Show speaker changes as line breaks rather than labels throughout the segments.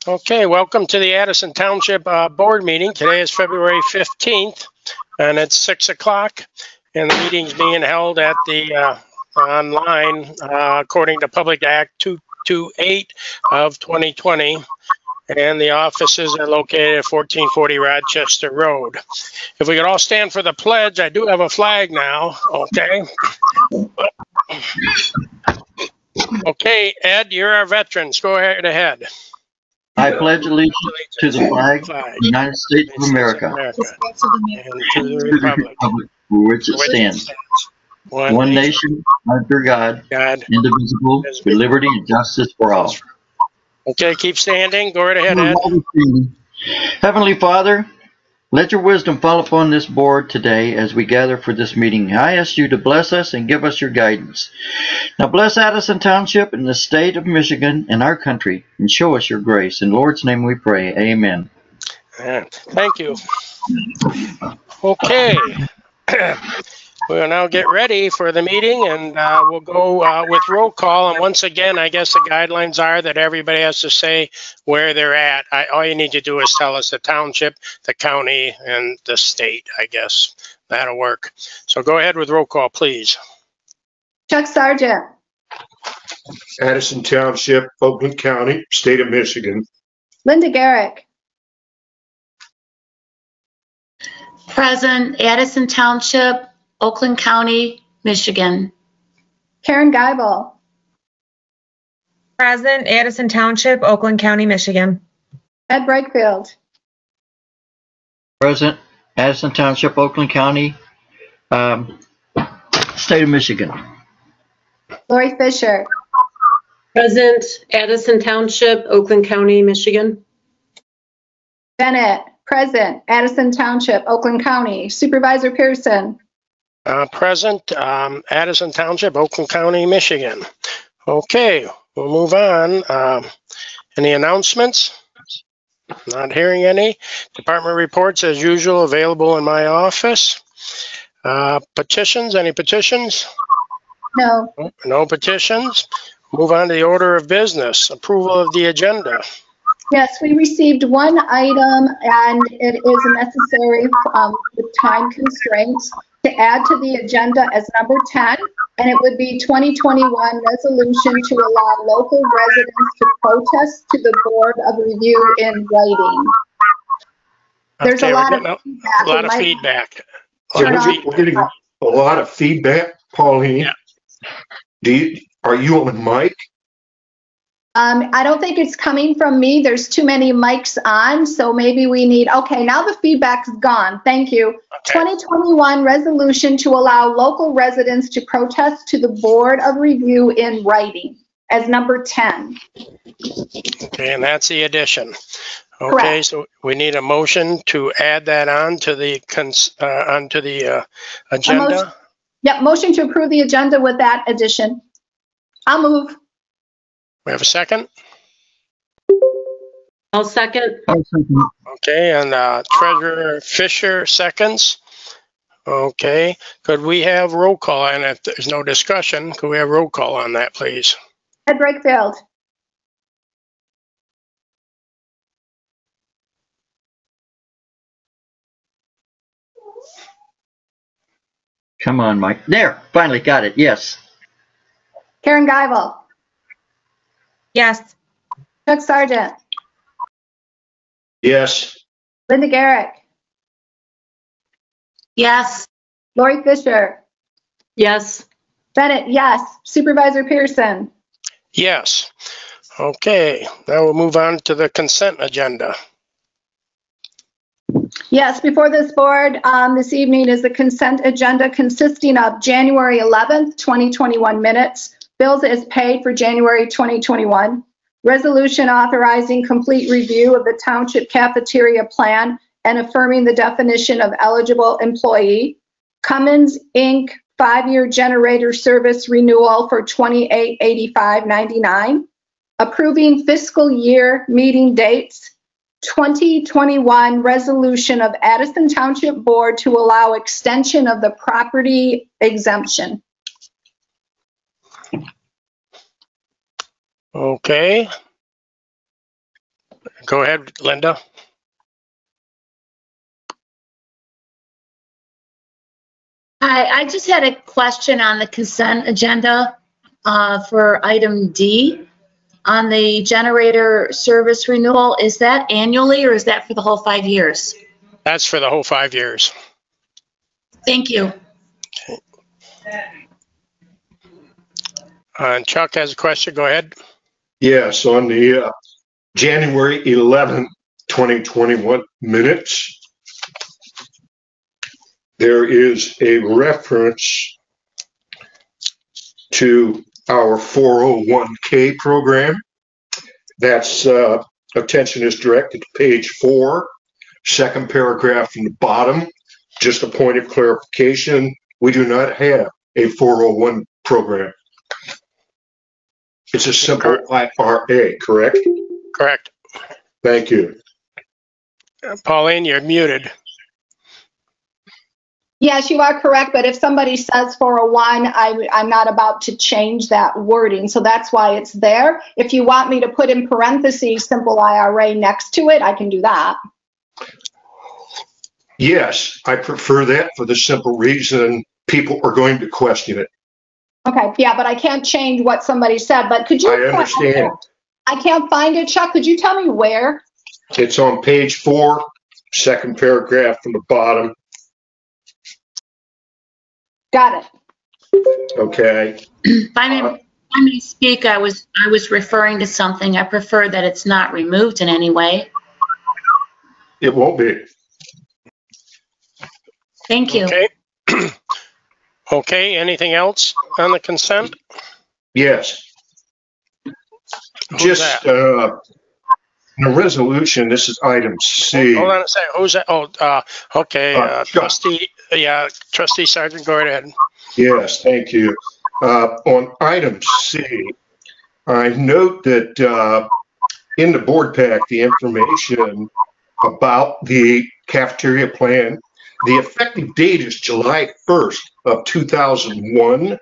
Okay, welcome to the Addison Township board meeting. Today is February 15th, and it's 6 o'clock, and the meeting's being held at the online according to Public Act 228 of 2020, and the offices are located at 1440 Rochester Road. If we could all stand for the pledge, I do have a flag now, okay? Okay, Ed, you're our veterans. Go ahead.
I pledge allegiance to the flag of the United States of America and
to the republic
for which it stands, one nation, under God, indivisible, with liberty and justice for all.
Okay, keep standing. Go right ahead, Ed.
Heavenly Father, let your wisdom fall upon this board today as we gather for this meeting. I ask you to bless us and give us your guidance. Now bless Addison Township and the state of Michigan and our country, and show us your grace. In the Lord's name we pray. Amen.
Thank you. Okay. We'll now get ready for the meeting, and we'll go with roll call. And once again, I guess the guidelines are that everybody has to say where they're at. All you need to do is tell us the township, the county, and the state, I guess. That'll work. So go ahead with roll call, please.
Chuck Sargent.
Addison Township, Oakland County, State of Michigan.
Linda Garrick.
Present, Addison Township, Oakland County, Michigan.
Karen Geibel.
Present, Addison Township, Oakland County, Michigan.
Ed Brakefield.
Present, Addison Township, Oakland County, State of Michigan.
Lori Fisher.
Present, Addison Township, Oakland County, Michigan.
Bennett. Present, Addison Township, Oakland County. Supervisor Pearson.
Present, Addison Township, Oakland County, Michigan. Okay, we'll move on. Any announcements? Not hearing any. Department reports, as usual, available in my office. Petitions, any petitions?
No.
No petitions. Move on to the order of business. Approval of the agenda.
Yes, we received one item, and it is necessary with time constraints to add to the agenda as number 10, and it would be 2021 resolution to allow local residents to protest to the Board of Review in writing. There's
okay,
a lot
of feedback.
We're getting a lot of feedback, Pauline. Yeah. Are you on mic?
I don't think it's coming from me. There's too many mics on, so maybe we need, okay, now the feedback's gone. Thank you. Okay. 2021 resolution to allow local residents to protest to the Board of Review in writing as number 10.
Okay, and that's the addition. Okay, correct. So we need a motion to add that on to the agenda.
Motion to approve the agenda with that addition. I'll move.
We have a second?
I'll second.
Okay, and Treasurer Fisher seconds. Okay, could we have roll call? And if there's no discussion, could we have roll call on that, please?
Ed Brakefield.
Come on, Mike. There, finally got it. Yes.
Karen Geibel.
Yes.
Chuck Sargent.
Yes.
Linda Garrick.
Yes.
Lori Fisher.
Yes.
Bennett, yes. Supervisor Pearson.
Yes. Okay, now we'll move on to the consent agenda.
Yes, before this board this evening is the consent agenda consisting of January 11th, 2021 minutes, bills as paid for January 2021, resolution authorizing complete review of the township cafeteria plan and affirming the definition of eligible employee, Cummins Inc. 5-year generator service renewal for $2885.99, approving fiscal year meeting dates, 2021 resolution of Addison Township Board to allow extension of the property exemption.
Okay. Go ahead, Linda.
Hi, I just had a question on the consent agenda for item D on the generator service renewal. Is that annually or is that for the whole 5 years?
That's for the whole 5 years.
Thank you.
Chuck has a question. Go ahead.
Yes, on the January 11th, 2021 minutes, there is a reference to our 401k program. That's attention is directed to page 4, second paragraph from the bottom. Just a point of clarification, we do not have a 401 program. It's a simple IRA, correct?
Correct.
Thank you.
Pauline, you're muted.
Yes, you are correct, but if somebody says 401, I'm not about to change that wording, so that's why it's there. If you want me to put in parentheses simple IRA next to it, I can do that.
Yes, I prefer that for the simple reason people are going to question it.
Okay, yeah, but I can't change what somebody said, but could you?
I understand.
I can't find it, Chuck. Could you tell me where?
It's on page 4, second paragraph from the bottom.
Got it.
Okay.
If I may speak, I was referring to something. I prefer that it's not removed in any way.
It won't be.
Thank you.
Okay. Okay, anything else on the consent?
Yes.
Who's
Just
that?
the resolution, this is item C.
Hold on a second. Who's that? Oh, okay.
Sure.
Trustee, Trustee Sergeant, go right ahead.
Yes, thank you. On item C, I note that in the board pack, the information about the cafeteria plan, the effective date is July 1st of 2001,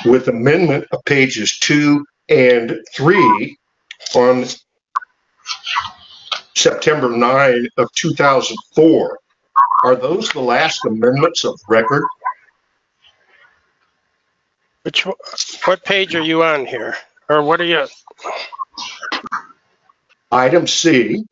with amendment of pages 2 and 3 on September 9 of 2004. Are those the last amendments of record?
What page are you on here? Or what are you?
Item C.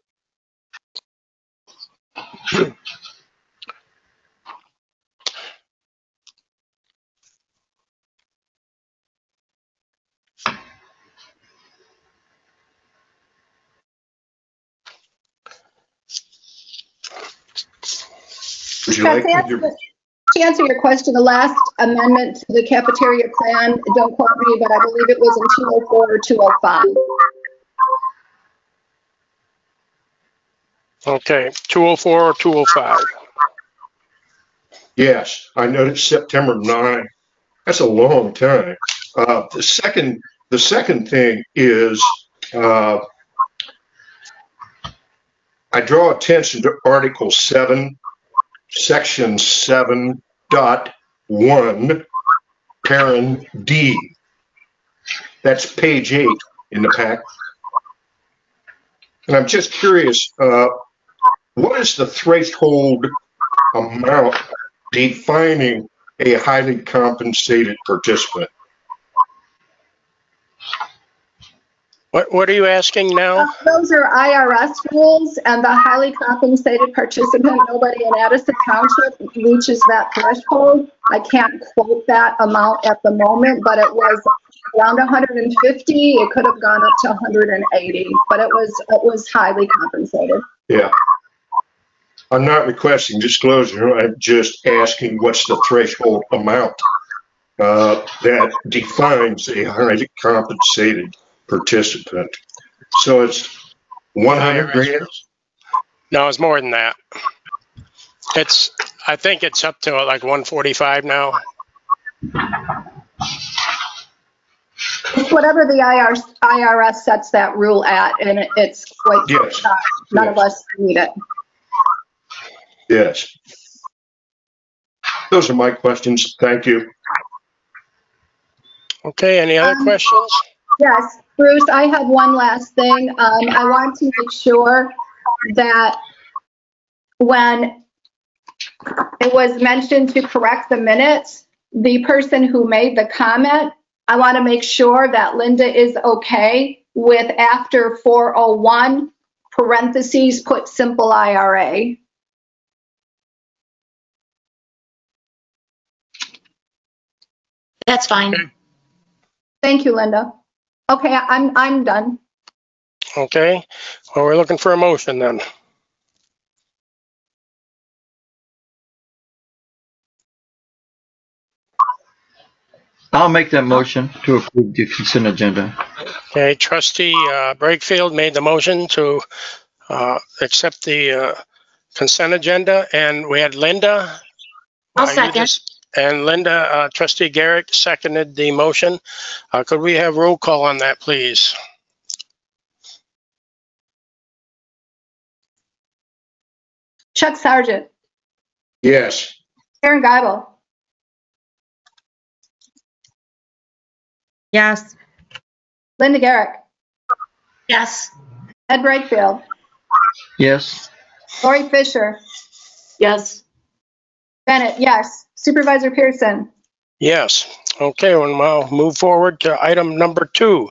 Would you like me to?
To answer your question, the last amendment to the cafeteria plan, don't quote me, but I believe it was in 204 or 205.
Okay, 204 or 205.
Yes, I noticed September 9. That's a long time. The second thing is I draw attention to Article 7, Section 7.1, parent D. That's page 8 in the pack. And I'm just curious, what is the threshold amount defining a highly compensated participant?
What are you asking now?
Those are IRS rules, and the highly compensated participant, nobody in Addison Township reaches that threshold. I can't quote that amount at the moment, but it was around 150. It could have gone up to 180, but it was highly compensated.
Yeah. I'm not requesting disclosure. I'm just asking what's the threshold amount that defines a highly compensated participant. So it's 100 grand?
No, it's more than that. I think it's up to like 145 now.
It's whatever the IRS sets that rule at, and it's quite
Yes.
None of us need it.
Yes. Those are my questions. Thank you.
Okay, any other questions?
Yes. Bruce, I have one last thing. I want to make sure that when it was mentioned to correct the minutes, the person who made the comment, I want to make sure that Linda is okay with after 401, parentheses, put simple IRA.
That's fine.
Thank you, Linda. Okay, I'm done.
Okay, well, we're looking for a motion then.
I'll make that motion to approve the consent agenda.
Okay, Trustee Brakefield made the motion to accept the consent agenda, and we had Linda.
I'll second.
And Linda, Trustee Garrett seconded the motion. Could we have roll call on that, please?
Chuck Sargent,
Yes.
Karen Geibel,
Yes.
Linda Garrett,
Yes.
Ed Brakefield,
Yes.
Lori Fisher,
Yes.
Bennett, yes. Supervisor Pearson.
Yes. Okay, we'll now move forward to item number 2.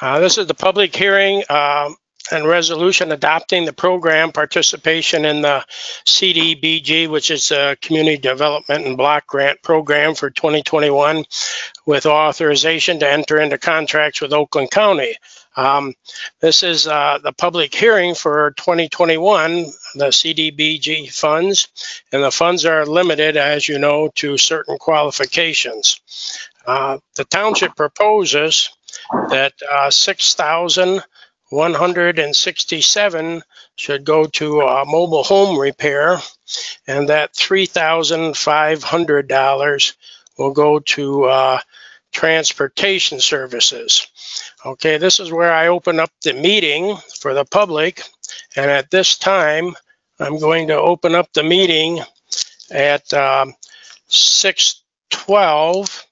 This is the public hearing and resolution adopting the program participation in the CDBG, which is a Community Development and Block Grant Program for 2021, with authorization to enter into contracts with Oakland County. This is the public hearing for 2021, the CDBG funds, and the funds are limited, as you know, to certain qualifications. The township proposes that 6,167 should go to mobile home repair, and that $3,500 will go to transportation services. Okay, this is where I open up the meeting for the public, and at this time, I'm going to open up the meeting at 6:12.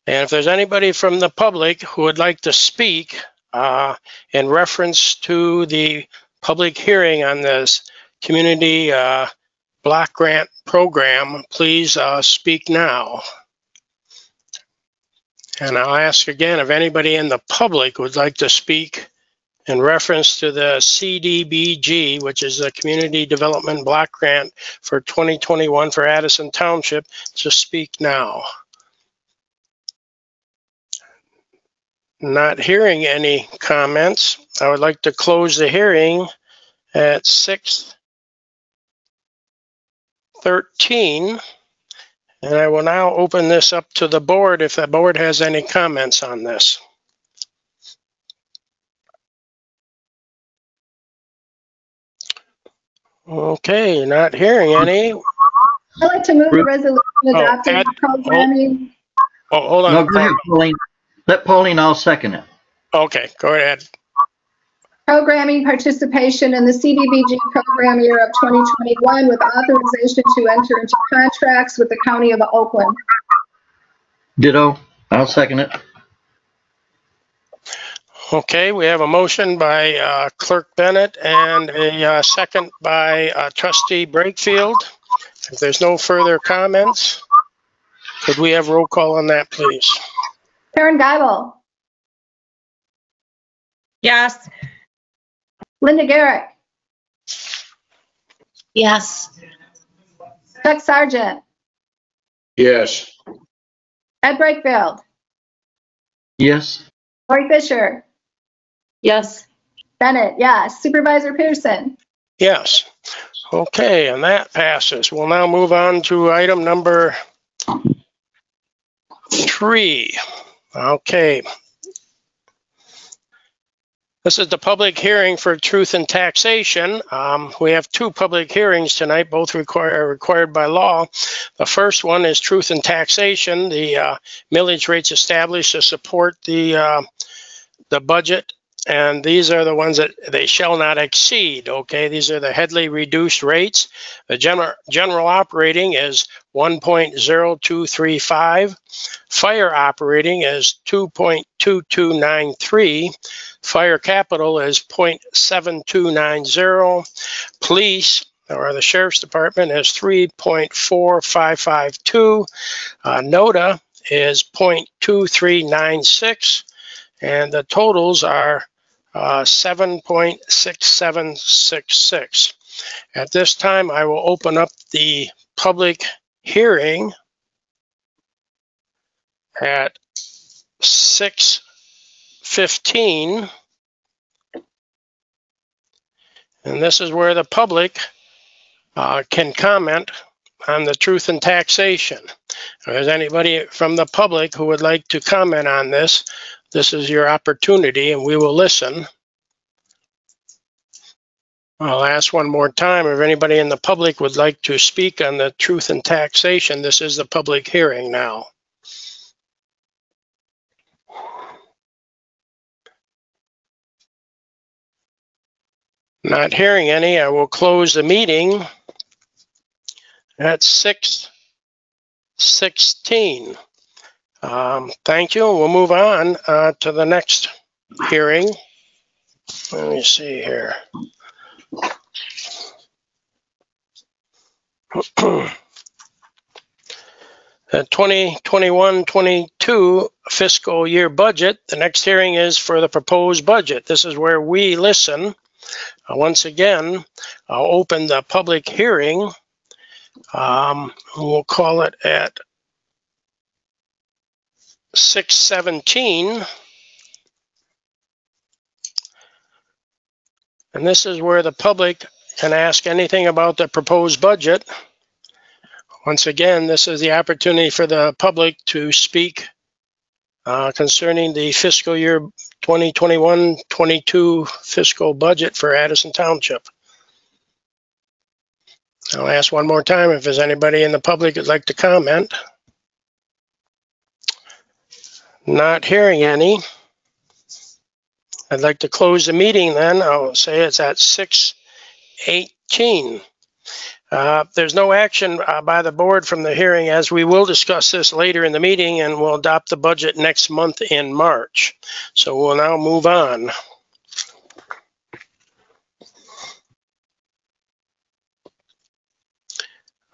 And if there's anybody from the public who would like to speak in reference to the public hearing on this community block grant program, please speak now. And I'll ask again if anybody in the public would like to speak in reference to the CDBG, which is the Community Development Block Grant for 2021 for Addison Township, to speak now. Not hearing any comments, I would like to close the hearing at 6:13. And I will now open this up to the board if the board has any comments on this. Okay, not hearing any.
I'd like to move the resolution adopting the programming.
Oh, hold on.
No, go ahead, Pauline. Let Pauline, I'll second it.
Okay, go ahead.
Programming participation in the CDBG program year of 2021 with authorization to enter into contracts with the County of Oakland.
Ditto. I'll second it.
Okay, we have a motion by Clerk Bennett and a second by Trustee Brakefield. If there's no further comments, could we have roll call on that, please?
Karen Geibel,
Yes.
Linda Garrett,
Yes.
Chuck Sargent,
Yes.
Ed Brakefield,
Yes.
Lori Fisher,
Yes.
Bennett, yes. Supervisor Pearson.
Yes. Okay, and that passes. We'll now move on to item number 3. Okay. This is the public hearing for truth in taxation. We have 2 public hearings tonight, both are required by law. The first one is truth in taxation, the millage rates established to support the budget And these are the ones that they shall not exceed. Okay, these are the Headley reduced rates. The general operating is 1.0235. Fire operating is 2.2293. Fire capital is 0.7290. Police, or the Sheriff's Department, is 3.4552. NODA is 0.2396. And the totals are 7.6766. At this time, I will open up the public hearing at 6:15. And this is where the public can comment on the truth in taxation. If there's anybody from the public who would like to comment on this, this is your opportunity, and we will listen. I'll ask one more time if anybody in the public would like to speak on the truth in taxation. This is the public hearing now. Not hearing any, I will close the meeting at 6:16. Thank you. We'll move on to the next hearing. Let me see here. The 2021-22 fiscal year budget. The next hearing is for the proposed budget. This is where we listen. Once again, I'll open the public hearing. We'll call it at 6:17. And this is where the public can ask anything about the proposed budget. Once again, this is the opportunity for the public to speak concerning the fiscal year 2021-22 fiscal budget for Addison Township. I'll ask one more time if there's anybody in the public who'd like to comment. Not hearing any. I'd like to close the meeting then. I'll say it's at 6:18. There's no action by the board from the hearing, as we will discuss this later in the meeting, and we'll adopt the budget next month in March. So we'll now move on.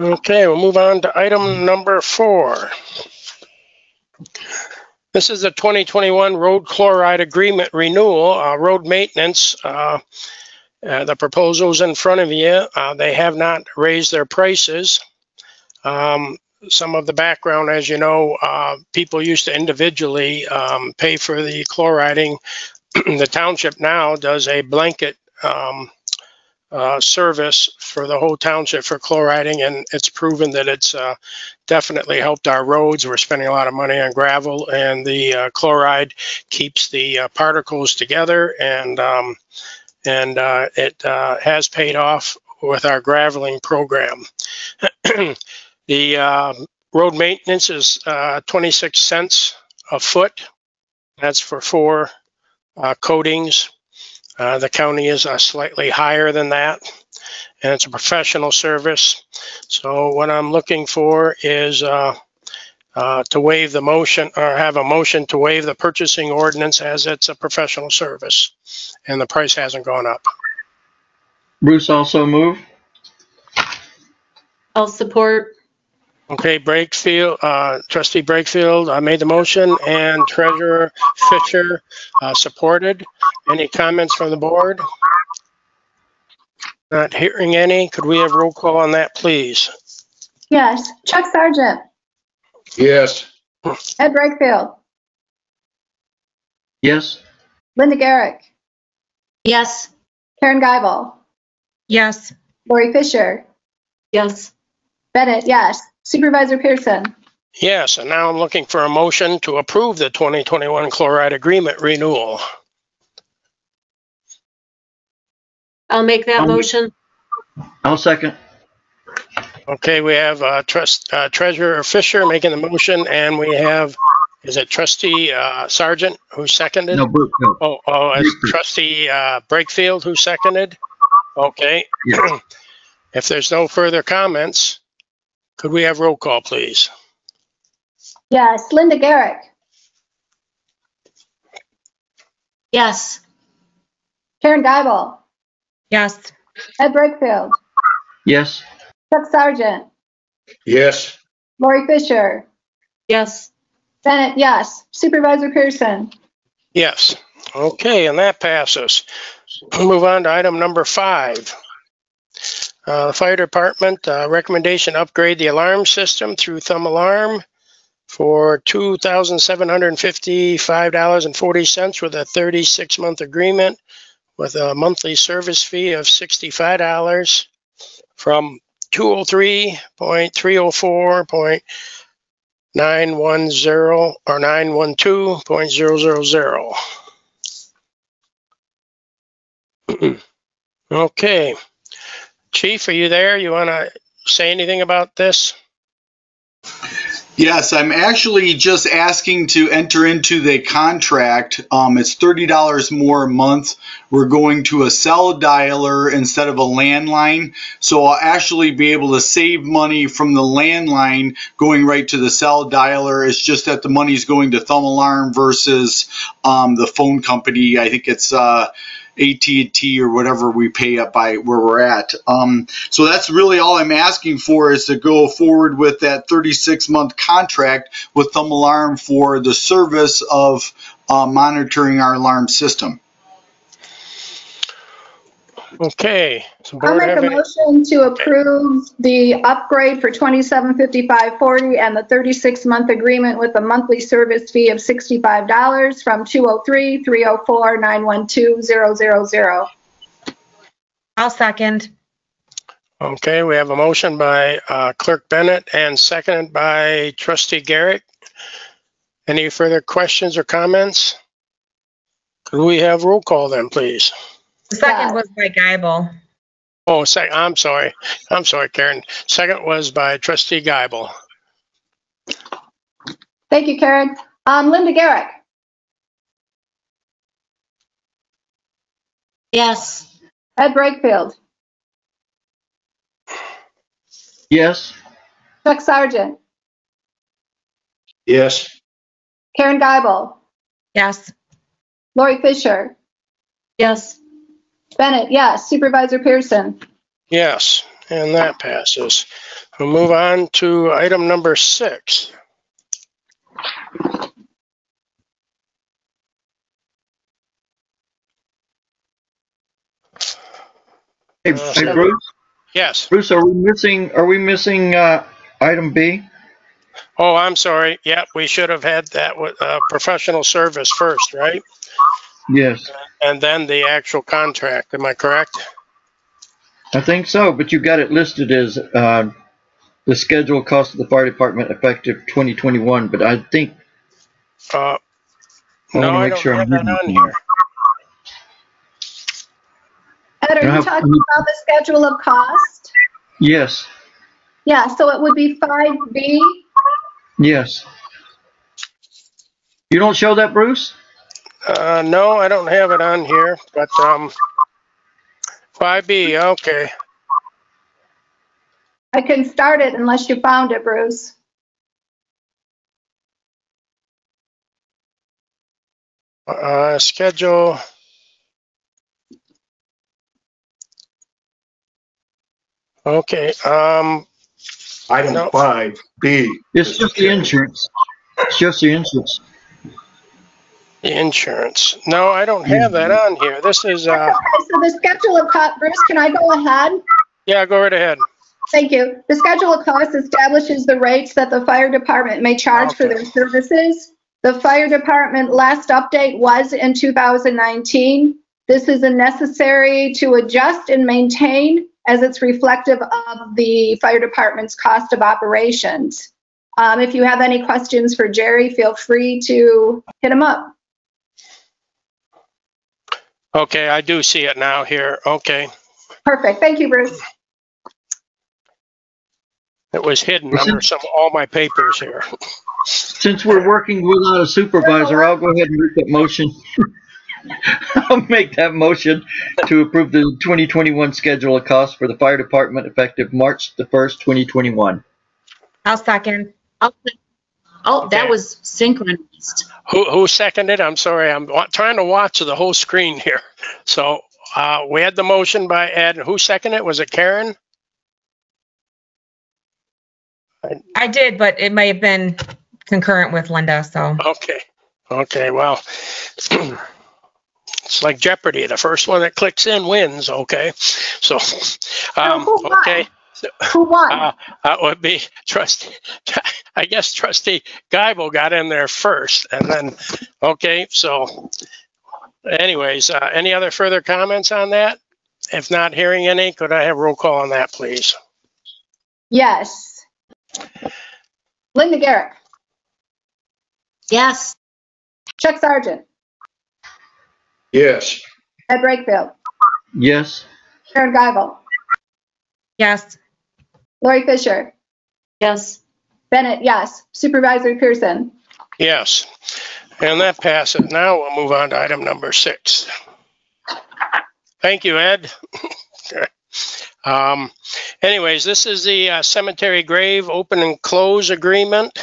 Okay, we'll move on to item number 4. This is the 2021 road chloride agreement renewal, road maintenance. The proposal's in front of you. They have not raised their prices. Some of the background, as you know, people used to individually pay for the chloriding. The township now does a blanket service for the whole township for chloriding, and it's proven that it's definitely helped our roads. We're spending a lot of money on gravel, and the chloride keeps the particles together, and it has paid off with our graveling program. The road maintenance is 26 cents a foot. That's for 4 coatings. The county is slightly higher than that, and it's a professional service. So what I'm looking for is to waive the motion, or have a motion to waive the purchasing ordinance, as it's a professional service and the price hasn't gone up.
Bruce also move.
I'll support.
Okay, Brakefield, Trustee Brakefield made the motion, and Treasurer Fisher supported. Any comments from the board? Not hearing any. Could we have roll call on that, please?
Yes. Chuck Sargent,
Yes.
Ed Brakefield,
Yes.
Linda Garrick,
Yes.
Karen Geibel,
Yes.
Lori Fisher,
Yes.
Bennett, yes. Supervisor Pearson.
Yes, and now I'm looking for a motion to approve the 2021 chloride agreement renewal.
I'll make that motion.
I'll second.
Okay, we have Treasurer Fisher making the motion, and we have is it trustee Sargent who seconded?
No, Bruce, no.
Oh, as trustee Brakefield who seconded? Okay.
Yes.
If there's no further comments, could we have roll call, please?
Yes, Linda Garrick,
Yes.
Karen Geibel,
Yes.
Ed Brakefield,
Yes.
Chuck Sargent,
Yes.
Lori Fisher,
Yes.
Bennett, yes. Supervisor Pearson.
Yes. Okay, and that passes. We'll move on to item number 5. The fire department recommendation upgrade the alarm system through Thumb Alarm for $2,755.40 with a 36-month agreement with a monthly service fee of $65 from 203.304.910 or 912.000. Okay. Chief, are you there? You want to say anything about this?
Yes, I'm actually just asking to enter into the contract. It's $30 more a month. We're going to a cell dialer instead of a landline. So I'll actually be able to save money from the landline going right to the cell dialer. It's just that the money's going to Thumb Alarm versus the phone company. I think it's AT&T or whatever we pay up by where we're at. So that's really all I'm asking for, is to go forward with that 36-month contract with Thumb Alarm for the service of monitoring our alarm system.
Okay. So
I'll
board
make
have
a
any-
motion to approve the upgrade for $2755.40 and the 36-month agreement with a monthly service fee of $65 from 203-304-912-000.
I'll second.
Okay, we have a motion by Clerk Bennett and seconded by Trustee Garrett. Any further questions or comments? Could we have roll call then, please?
The second
Yes.
was by Geibel.
Oh, I'm sorry. I'm sorry, Karen. Second was by Trustee Geibel.
Thank you, Karen. Linda Garrick,
Yes.
Ed Brakefield,
Yes.
Chuck Sargent,
Yes.
Karen Geibel,
Yes.
Lori Fisher,
Yes.
Bennett, yes. Supervisor Pearson.
Yes, and that passes. We'll move on to item number 6.
Hey, Bruce.
Yes.
Bruce, are we missing item B?
Oh, I'm sorry. Yeah, we should have had that with professional service first, right?
Yes.
And then the actual contract. Am I correct?
I think so, but you got it listed as the scheduled cost of the fire department effective 2021, but I think
No,
wanna
I
make
don't
sure I'm
have that
reading
on
it.
here.
Ed, are you talking about the schedule of cost?
Yes.
Yeah, so it would be 5B.
Yes. You don't show that, Bruce?
No, I don't have it on here, but 5B, okay.
I can start it unless you found it, Bruce.
Schedule. Okay,
Item
No.
5B.
It's just the insurance. It's just the insurance.
the insurance. No, I don't have that on here. This is,
Okay, so the schedule of cost, Bruce, can I go ahead?
yeah, go right ahead.
Thank you. The schedule of costs establishes the rates that the fire department may charge for their services. The fire department last update was in 2019. This is necessary to adjust and maintain as it's reflective of the fire department's cost of operations. If you have any questions for Jerry, feel free to hit him up.
Okay, I do see it now here. Okay.
Perfect. Thank you, Bruce.
It was hidden under all my papers here.
Since we're working without a supervisor, I'll go ahead and make that motion. I'll make that motion to approve the 2021 schedule of costs for the fire department effective March the 1st, 2021.
I'll second.
Oh,
Okay.
that was synchronized.
Who seconded? I'm sorry. I'm trying to watch the whole screen here. So we had the motion by Ed. Who seconded it? Was it Karen?
I did, but it may have been concurrent with Linda, so.
Okay. Okay. Well, it's like Jeopardy. The first one that clicks in wins. Okay. So,
who won?
okay.
Who won?
That would be Trustee, I guess Trustee Geibel got in there first, and then, okay, so anyways, any other further comments on that? If not hearing any, could I have roll call on that, please?
Yes. Linda Garrick,
Yes.
Chuck Sargent,
Yes.
Ed Brakefield,
Yes.
Karen Geibel,
Yes.
Lori Fisher,
Yes.
Bennett, yes. Supervisor Pearson.
Yes, and that passes. Now we'll move on to item number 6. Thank you, Ed. Anyways, this is the cemetery grave open and close agreement.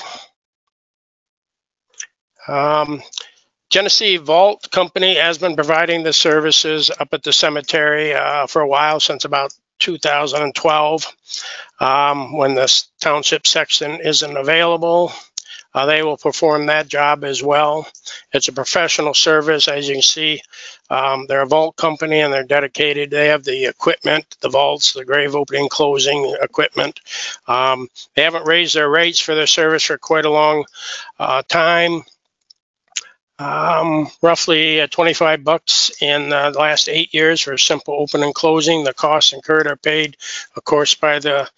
Genesee Vault Company has been providing the services up at the cemetery for a while, since about 2012. When the township section isn't available, they will perform that job as well. It's a professional service. As you can see, they're a vault company and they're dedicated. They have the equipment, the vaults, the grave opening, closing equipment. They haven't raised their rates for their service for quite a long time. Roughly $25 in the last 8 years for simple open and closing. The costs incurred are paid, of course, by the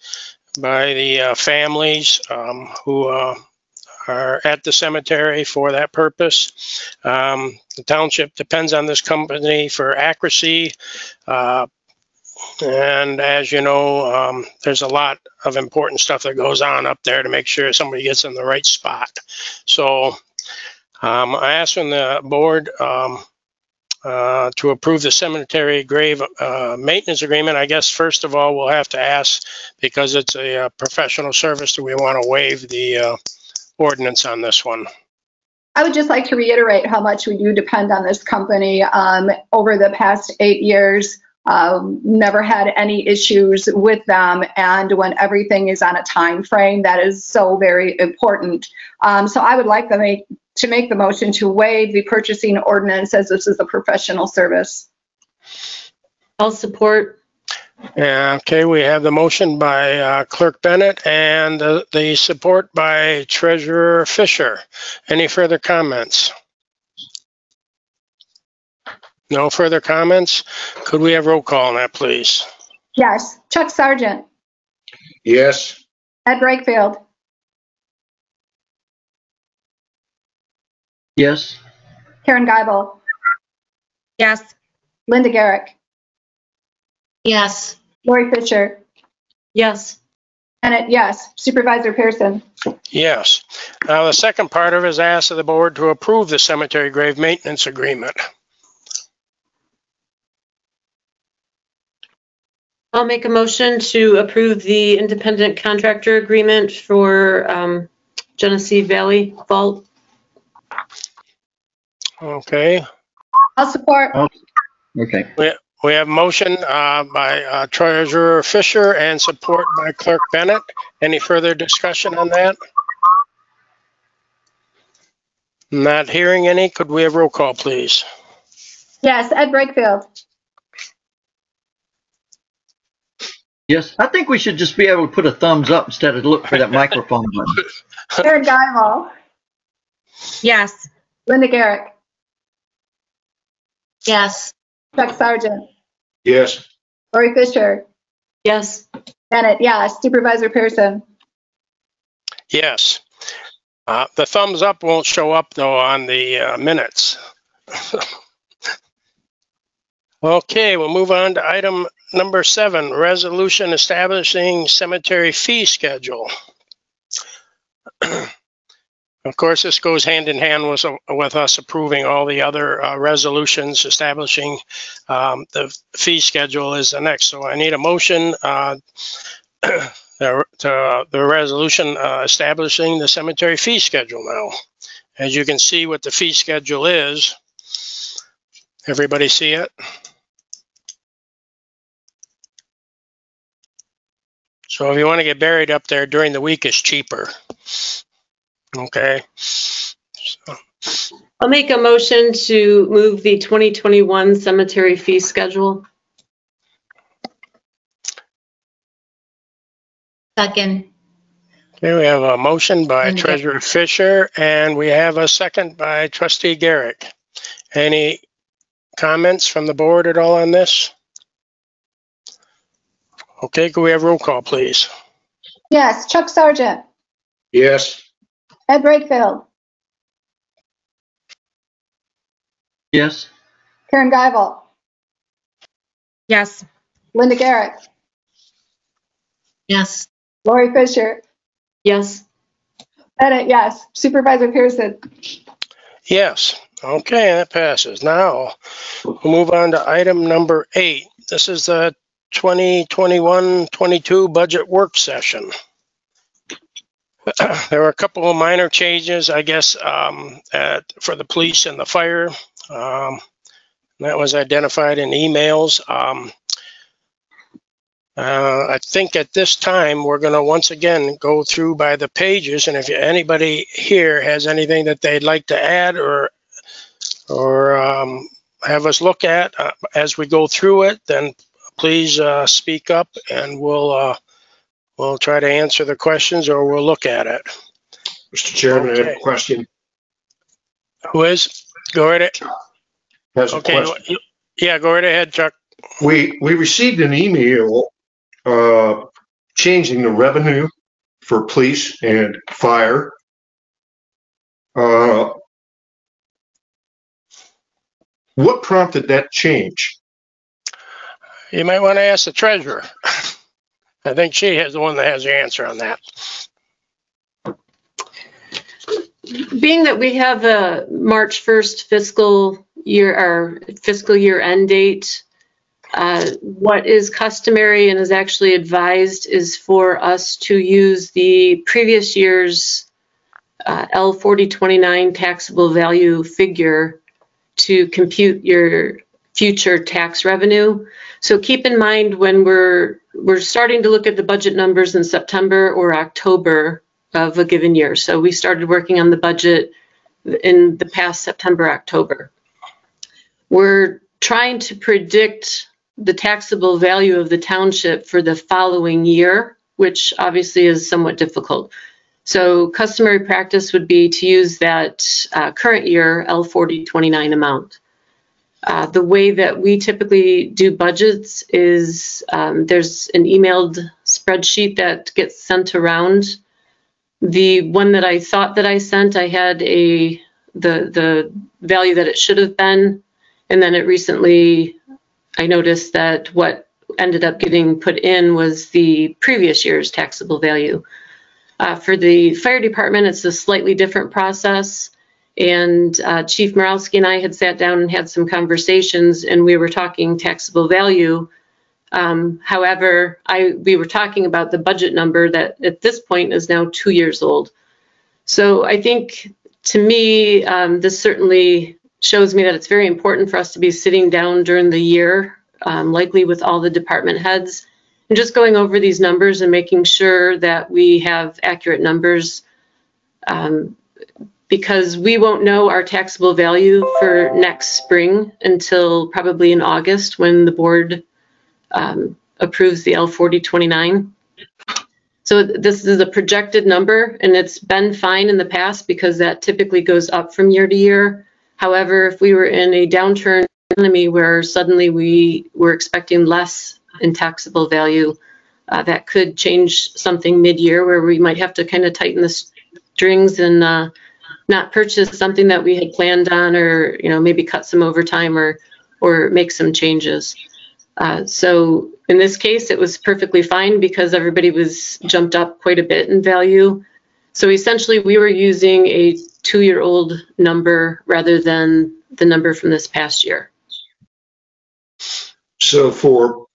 families who are at the cemetery for that purpose. The township depends on this company for accuracy. And as you know, there's a lot of important stuff that goes on up there to make sure somebody gets in the right spot. So I'm asking the board to approve the cemetery grave maintenance agreement. I guess first of all, we'll have to ask, because it's a professional service, do we want to waive the ordinance on this one?
I would just like to reiterate how much we do depend on this company. Over the past 8 years, never had any issues with them, and when everything is on a time frame, that is so very important. So I would like them to make the motion to waive the purchasing ordinance, as this is a professional service.
I'll support.
Okay, we have the motion by Clerk Bennett and the support by Treasurer Fisher. Any further comments? No further comments? Could we have roll call on that, please?
Yes. Chuck Sargent,
Yes.
Ed Brakefield,
Yes.
Karen Geibel,
Yes.
Linda Garrick,
Yes.
Lori Fisher,
Yes.
Bennett, yes. Supervisor Pearson.
Yes. Now, the second part of it is ask of the board to approve the cemetery grave maintenance agreement.
I'll make a motion to approve the independent contractor agreement for Genesee Valley Vault.
Okay.
I'll support.
Okay.
We have motion by Treasurer Fisher and support by Clerk Bennett. Any further discussion on that? Not hearing any. Could we have roll call, please?
Yes. Ed Brakefield,
Yes. I think we should just be able to put a thumbs up instead of look for that microphone button.
Karen Geibel,
Yes.
Linda Garrick,
Yes.
Chuck Sargent,
Yes.
Lori Fisher,
Yes.
Bennett, yes. Supervisor Pearson.
Yes. The thumbs up won't show up, though, on the minutes. Okay, we'll move on to item number 7, resolution establishing cemetery fee schedule. Of course, this goes hand in hand with us approving all the other resolutions establishing the fee schedule is the next. So I need a motion to the resolution establishing the cemetery fee schedule now. As you can see what the fee schedule is. Everybody see it? So if you want to get buried up there during the week, it's cheaper. Okay. So.
I'll make a motion to move the 2021 cemetery fee schedule.
Second.
Okay, we have a motion by Treasurer Fisher, and we have a second by Trustee Garrick. Any comments from the board at all on this? Okay, can we have roll call, please?
Yes, Chuck Sargent,
Yes.
Ed Brakefield,
Yes.
Karen Guyval,
Yes.
Linda Garrick,
Yes.
Lori Fisher,
Yes.
Bennett, yes. Supervisor Pearson.
Yes. Okay, that passes. Now we'll move on to item number 8. This is the 2021-22 budget work session. There were a couple of minor changes, I guess, for the police and the fire. That was identified in emails. I think at this time, we're going to once again go through by the pages, and if anybody here has anything that they'd like to add or have us look at as we go through it, then please speak up, and we'll try to answer the questions, or we'll look at it.
Mr. Chairman,
Okay.
I have a question.
Who is? Go right ahead.
Has a
Okay.
question.
Yeah, go right ahead, Chuck.
We received an email changing the revenue for police and fire. What prompted that change?
You might want to ask the treasurer. I think she is the one that has the answer on that.
Being that we have a March 1st fiscal year end date, what is customary and is actually advised is for us to use the previous year's L4029 taxable value figure to compute your future tax revenue. So keep in mind when we're starting to look at the budget numbers in September or October of a given year. So we started working on the budget in the past September, October. We're trying to predict the taxable value of the township for the following year, which obviously is somewhat difficult. So customary practice would be to use that current year L4029 amount. The way that we typically do budgets is there's an emailed spreadsheet that gets sent around. The one that I thought that I sent, I had the value that it should have been, and then it recently, I noticed that what ended up getting put in was the previous year's taxable value. For the fire department, it's a slightly different process. And Chief Morowski and I had sat down and had some conversations, and we were talking taxable value. However, we were talking about the budget number that at this point is now 2 years old. So I think, to me, this certainly shows me that it's very important for us to be sitting down during the year, likely with all the department heads, and just going over these numbers and making sure that we have accurate numbers. Because we won't know our taxable value for next spring until probably in August when the board approves the L4029. So this is a projected number, and it's been fine in the past because that typically goes up from year to year. However, if we were in a downturn economy where suddenly we were expecting less in taxable value, that could change something mid-year where we might have to kind of tighten the strings and not purchase something that we had planned on, or maybe cut some overtime or make some changes. So in this case, it was perfectly fine because everybody was jumped up quite a bit in value. So essentially, we were using a 2-year-old number rather than the number from this past year.
So for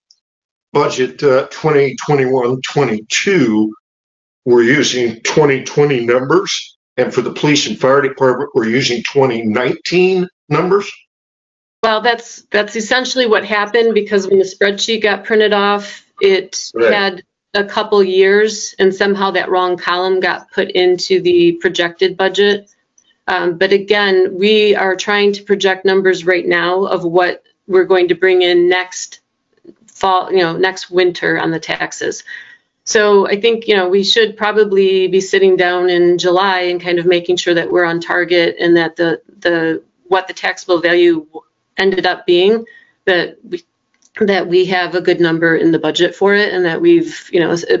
budget 2021-22, we're using 2020 numbers, and for the police and fire department, we're using 2019 numbers.
Well, that's essentially what happened, because when the spreadsheet got printed off, it had a couple years, and somehow that wrong column got put into the projected budget. But again, we are trying to project numbers right now of what we're going to bring in next fall, next winter on the taxes. So I think, we should probably be sitting down in July and kind of making sure that we're on target, and that what the taxable value ended up being, that we have a good number in the budget for it, and that we've,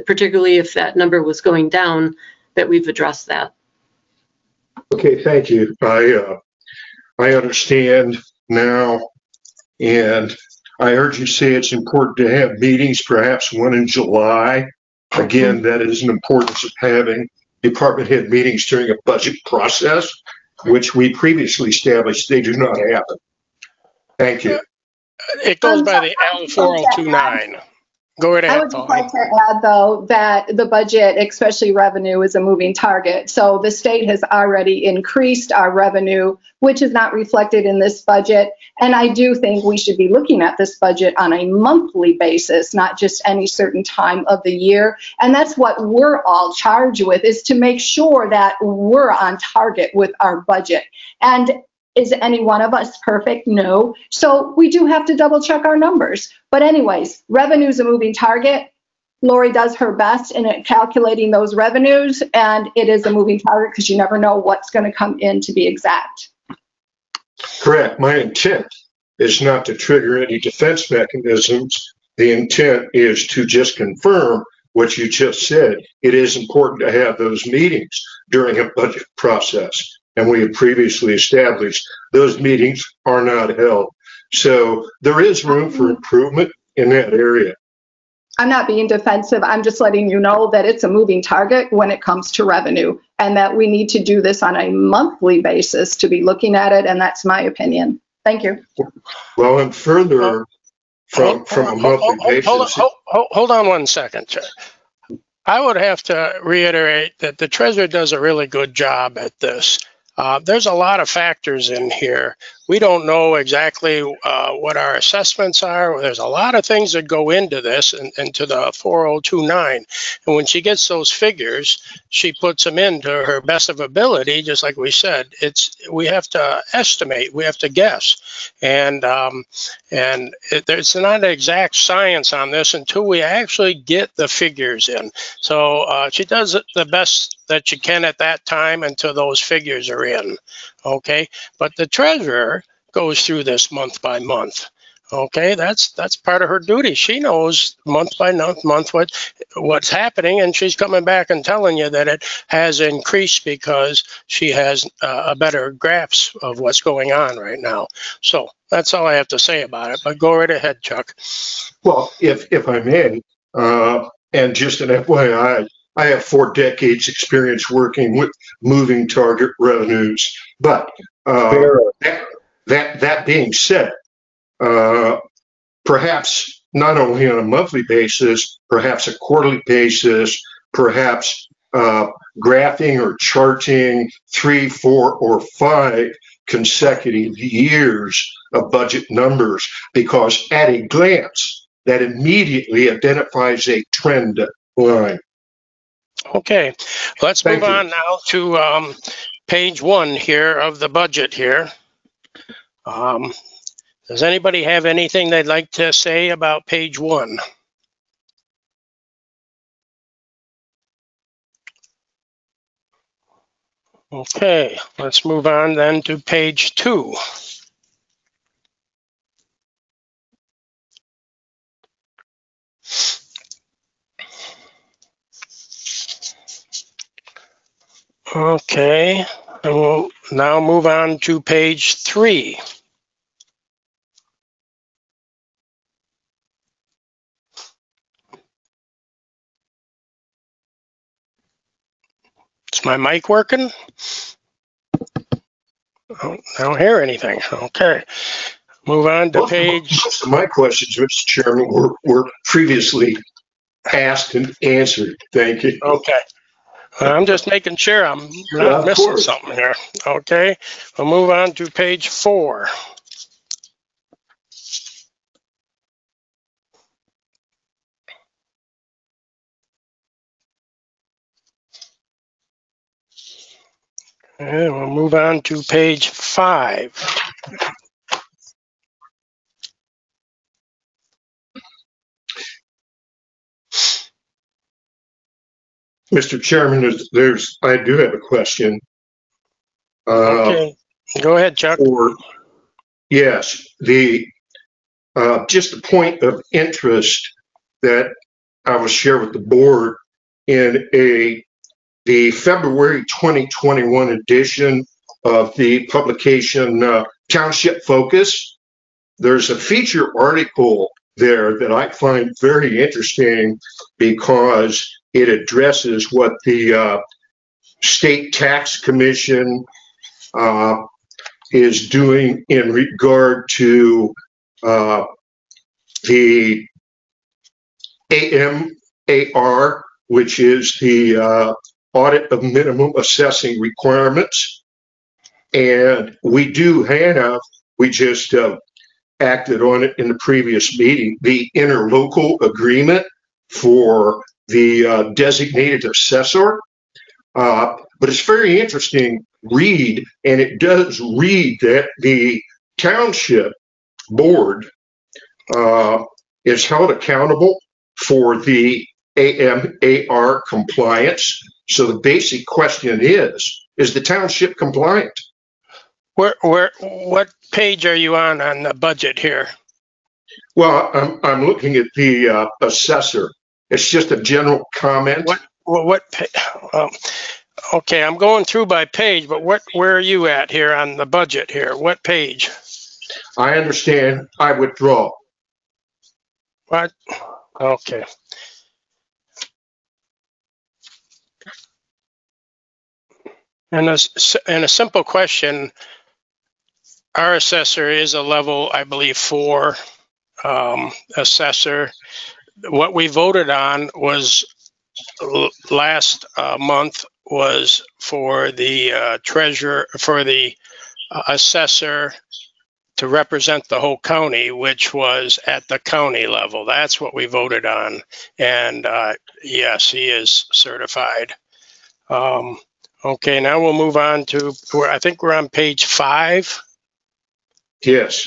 particularly if that number was going down, that we've addressed that.
Okay, thank you. I understand now, and I heard you say it's important to have meetings, perhaps one in July. Again, that is an importance of having department head meetings during a budget process, which we previously established they do not happen. Thank you.
It goes by the L4029. Go right ahead,
I would just like to add, though, that the budget, especially revenue, is a moving target. So the state has already increased our revenue, which is not reflected in this budget. And I do think we should be looking at this budget on a monthly basis, not just any certain time of the year. And that's what we're all charged with, is to make sure that we're on target with our budget. And is any one of us perfect? No. So we do have to double check our numbers. But anyways, revenue is a moving target. Lori does her best in calculating those revenues, and it is a moving target because you never know what's going to come in, to be exact.
Correct. My intent is not to trigger any defense mechanisms. The intent is to just confirm what you just said. It is important to have those meetings during a budget process. And we have previously established those meetings are not held. So there is room for improvement in that area.
I'm not being defensive. I'm just letting you know that it's a moving target when it comes to revenue, and that we need to do this on a monthly basis to be looking at it. And that's my opinion. Thank you.
Well, and further from a monthly basis.
Hold on one second, Chair. I would have to reiterate that the treasurer does a really good job at this. There's a lot of factors in here. We don't know exactly what our assessments are. There's a lot of things that go into this and to the 4029. And when she gets those figures, she puts them into her best of ability, just like we said. We have to estimate, we have to guess. And there's not an exact science on this until we actually get the figures in. So she does the best that you can at that time until those figures are in, okay? But the treasurer goes through this month by month, okay? That's part of her duty. She knows month by month what's happening, and she's coming back and telling you that it has increased because she has a better grasp of what's going on right now. So that's all I have to say about it, but go right ahead, Chuck.
Well, if I may, and just an FYI, I have 4 decades experience working with moving target revenues. But that being said, perhaps not only on a monthly basis, perhaps a quarterly basis, perhaps graphing or charting 3, 4, or 5 consecutive years of budget numbers, because at a glance, that immediately identifies a trend line.
Okay, let's move on now to page 1 here of the budget here. Does anybody have anything they'd like to say about page 1? Okay, let's move on then to page 2. Okay, and we'll now move on to page 3. Let's Is my mic working? Oh, I don't hear anything. Okay. Move on to page.
Most of my questions, Mr. Chairman, were previously asked and answered. Thank you.
Okay. I'm just making sure I'm not
Of
missing
course.
something here. Okay. We'll move on to page 4. And we'll move on to page 5.
Mr. Chairman, I do have a question.
Okay. Go ahead, Chuck.
Yes, just a point of interest that I will share with the board in the February 2021 edition of the publication Township Focus. There's a feature article there that I find very interesting because it addresses what the State Tax Commission is doing in regard to the AMAR, which is the audit of minimum assessing requirements. And we just acted on it in the previous meeting, the interlocal agreement for the designated assessor. But it's very interesting read, and it does read that the township board is held accountable for the AMAR compliance. So the basic question is the township compliant?
What page are you on the budget here?
Well, I'm looking at the assessor. It's just a general comment.
Okay, I'm going through by page, but where are you at here on the budget here? What page?
I understand. I withdraw.
What? Okay. And a simple question, our assessor is a level, I believe, 4 assessor. What we voted on was last month was for the treasurer, for the assessor to represent the whole county, which was at the county level. That's what we voted on. And yes, he is certified. Okay, now we'll move on to, I think we're on page 5.
Yes.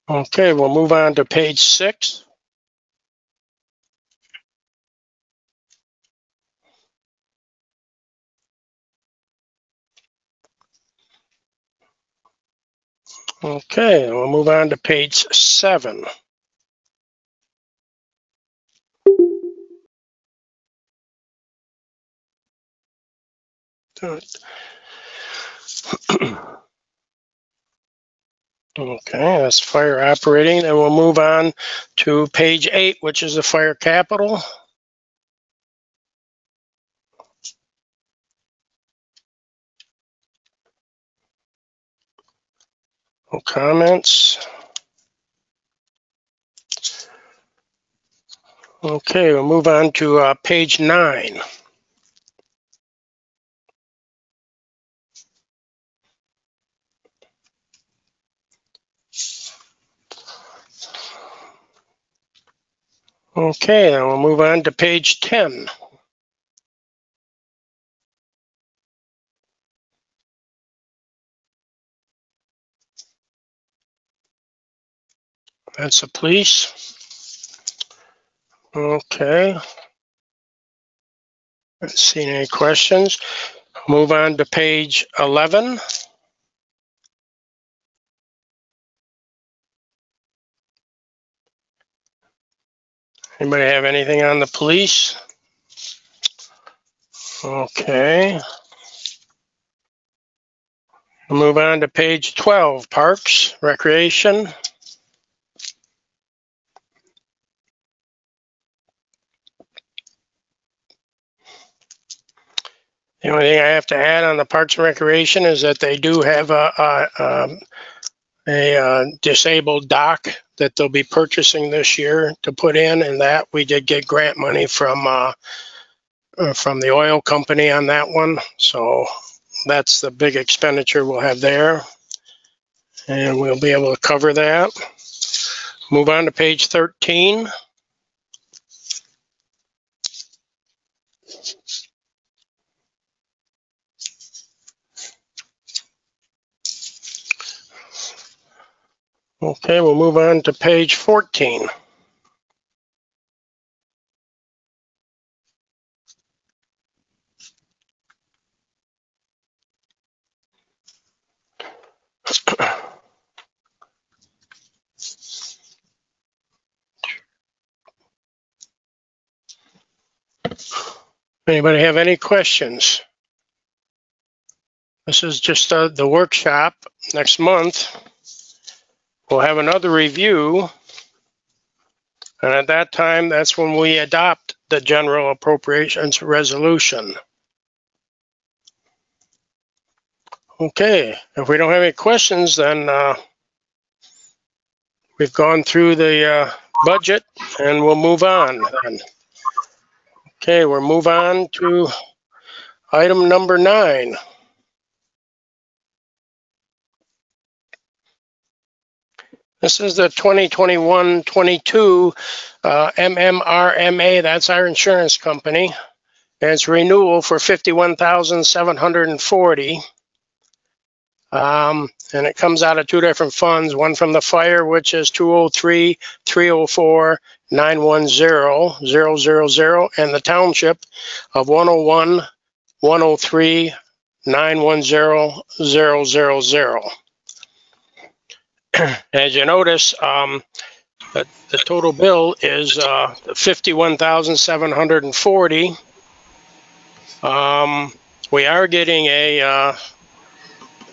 Okay, we'll move on to page 6. Okay, we'll move on to page 7. Okay, that's fire operating. Then we'll move on to page 8, which is the fire capital. No comments. Okay, we'll move on to page 9. Okay, then we'll move on to page 10. That's the police. Okay. Not seeing any questions. Move on to page 11. Anybody have anything on the police? Okay. We'll move on to page 12, Parks, Recreation. The only thing I have to add on the Parks and Recreation is that they do have a disabled dock that they'll be purchasing this year to put in, and that we did get grant money from the oil company on that one. So that's the big expenditure we'll have there, and we'll be able to cover that. Move on to page 13. Okay, we'll move on to page 14. Anybody have any questions? This is just the workshop. Next month, we'll have another review. And at that time, that's when we adopt the general appropriations resolution. Okay, if we don't have any questions, then we've gone through the budget and we'll move on then. Okay, we'll move on to item number 9. This is the 2021-22 MMRMA, that's our insurance company. And it's renewal for $51,740. And it comes out of 2 different funds, one from the fire, which is 203-304-910-000, and the township of 101-103-910-000. As you notice, the total bill is $51,740. We are getting a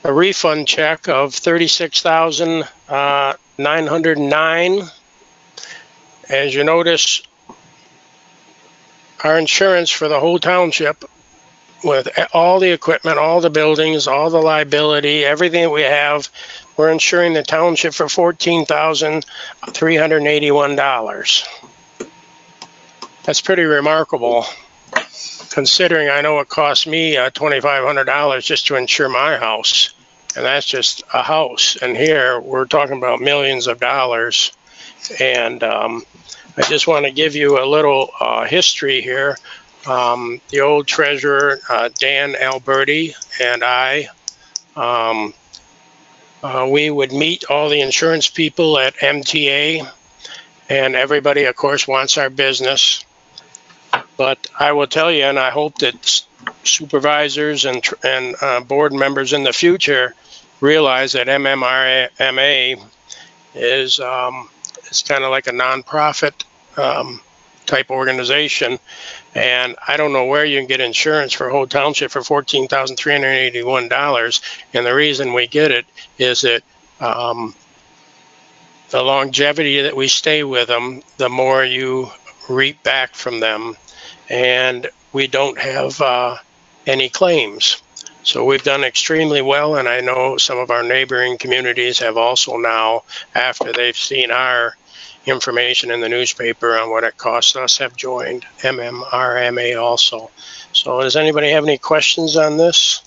refund check of $36,909. As you notice, our insurance for the whole township, with all the equipment, all the buildings, all the liability, everything that we have, we're insuring the township for $14,381. That's pretty remarkable, considering I know it cost me $2,500 just to insure my house, and that's just a house. And here we're talking about millions of dollars. And I just want to give you a little history here. The old treasurer, Dan Alberti, and I, we would meet all the insurance people at MTA, and everybody, of course, wants our business. But I will tell you, and I hope that supervisors and board members in the future realize that MMRMA is it's kind of like a nonprofit type organization, and I don't know where you can get insurance for a whole township for $14,381. And the reason we get it is that the longevity that we stay with them, the more you reap back from them, and we don't have any claims. So we've done extremely well, and I know some of our neighboring communities have also now, after they've seen our information in the newspaper on what it costs us, have joined MMRMA also. So does anybody have any questions on this?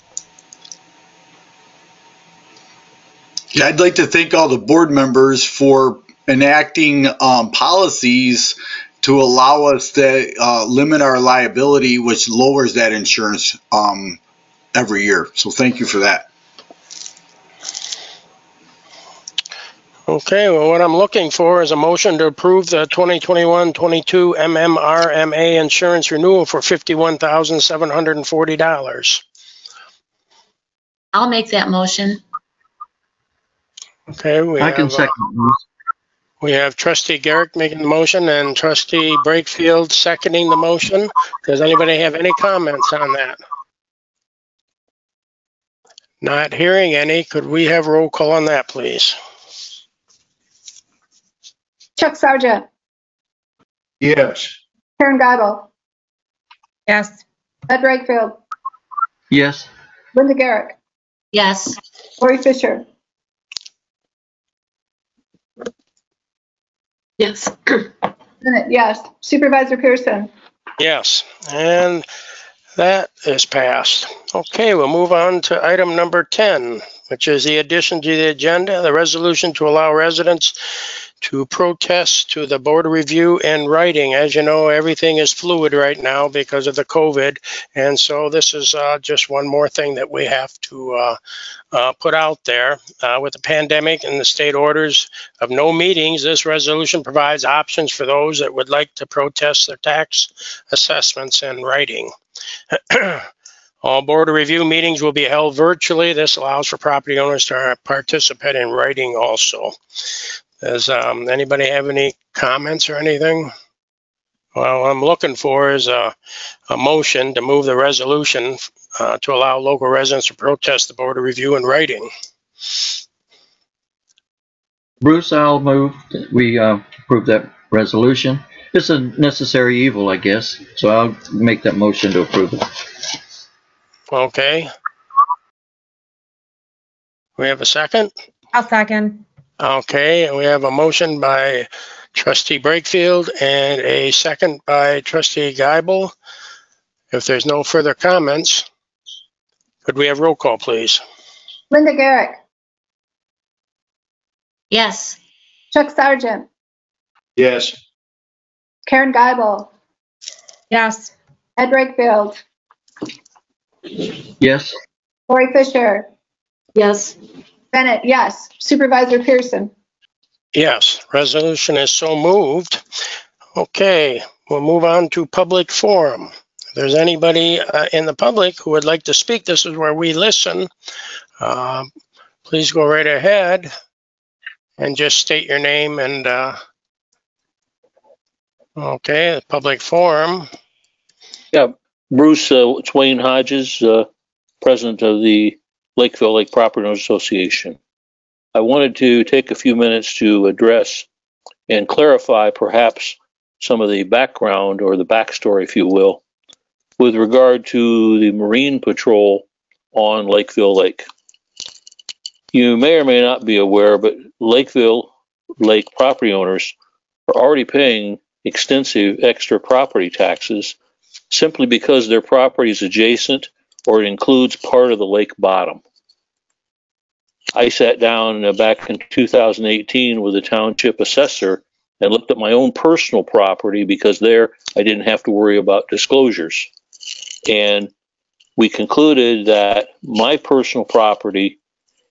Yeah, I'd like to thank all the board members for enacting policies to allow us to limit our liability, which lowers that insurance every year. So thank you for that.
Okay, well, what I'm looking for is a motion to approve the 2021-22 MMRMA insurance renewal for $51,740.
I'll make that motion.
Okay,
I can second this.
we have Trustee Garrick making the motion and Trustee Brakefield seconding the motion. Does anybody have any comments on that? Not hearing any. Could we have roll call on that, please?
Chuck Sargent,
Yes.
Karen Geibel,
Yes.
Ed Brakefield,
Yes.
Linda Garrick,
Yes.
Lori Fisher,
Yes.
Bennett, yes. Supervisor Pearson.
Yes, and that is passed. Okay, we'll move on to item number 10, which is the addition to the agenda, the resolution to allow residents to protest to the Board of Review in writing. As you know, everything is fluid right now because of the COVID, and so this is just one more thing that we have to put out there. With the pandemic and the state orders of no meetings, this resolution provides options for those that would like to protest their tax assessments in writing. All Board of Review meetings will be held virtually. This allows for property owners to participate in writing also. Does anybody have any comments or anything? Well, I'm looking for is a motion to move the resolution to allow local residents to protest the Board of Review in writing.
Bruce, I'll move that we approve that resolution. It's a necessary evil, I guess, so I'll make that motion to approve it.
Okay. We have a second?
I'll second.
Okay, we have a motion by Trustee Brakefield and a second by Trustee Geibel. If there's no further comments, could we have roll call, please?
Linda Garrick,
Yes.
Chuck Sargent,
Yes.
Karen Geibel,
Yes.
Ed Brakefield,
Yes.
Lori Fisher,
Yes.
Bennett, yes. Supervisor Pearson.
Yes, resolution is so moved. Okay, we'll move on to public forum. If there's anybody in the public who would like to speak, this is where we listen. Please go right ahead and just state your name and okay, the public forum.
Yeah, Bruce, it's Wayne Hodges, president of the Lakeville Lake Property Owners Association. I wanted to take a few minutes to address and clarify perhaps some of the background or the backstory, if you will, with regard to the Marine Patrol on Lakeville Lake. You may or may not be aware, but Lakeville Lake property owners are already paying extensive extra property taxes simply because their property is adjacent or it includes part of the lake bottom. I sat down back in 2018 with a township assessor and looked at my own personal property because there I didn't have to worry about disclosures. And we concluded that my personal property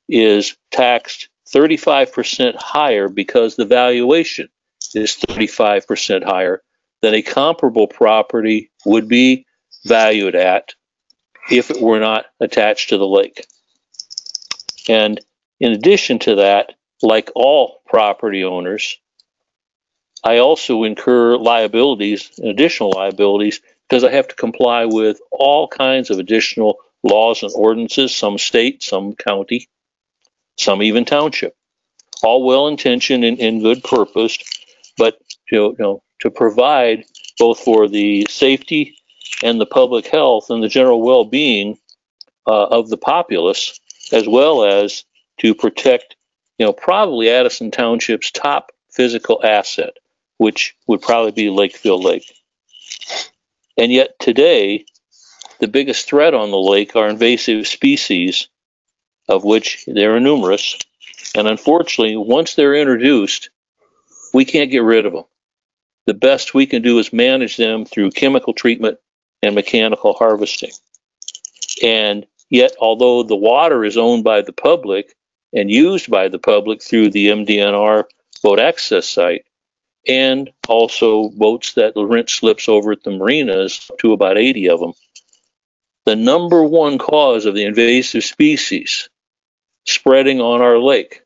is taxed 35% higher because the valuation is 35% higher than a comparable property would be valued at if it were not attached to the lake. And in addition to that, like all property owners, I also incur liabilities, additional liabilities, because I have to comply with all kinds of additional laws and ordinances, some state, some county, some even township, all well-intentioned and in good purpose, but to provide both for the safety and the public health and the general well-being of the populace, as well as to protect, probably Addison Township's top physical asset, which would probably be Lakeville Lake. And yet today, the biggest threat on the lake are invasive species, of which there are numerous. And unfortunately, once they're introduced, we can't get rid of them. The best we can do is manage them through chemical treatment and mechanical harvesting. And yet, although the water is owned by the public and used by the public through the MDNR boat access site, and also boats that rent slips over at the marinas, to about 80 of them, the number one cause of the invasive species spreading on our lake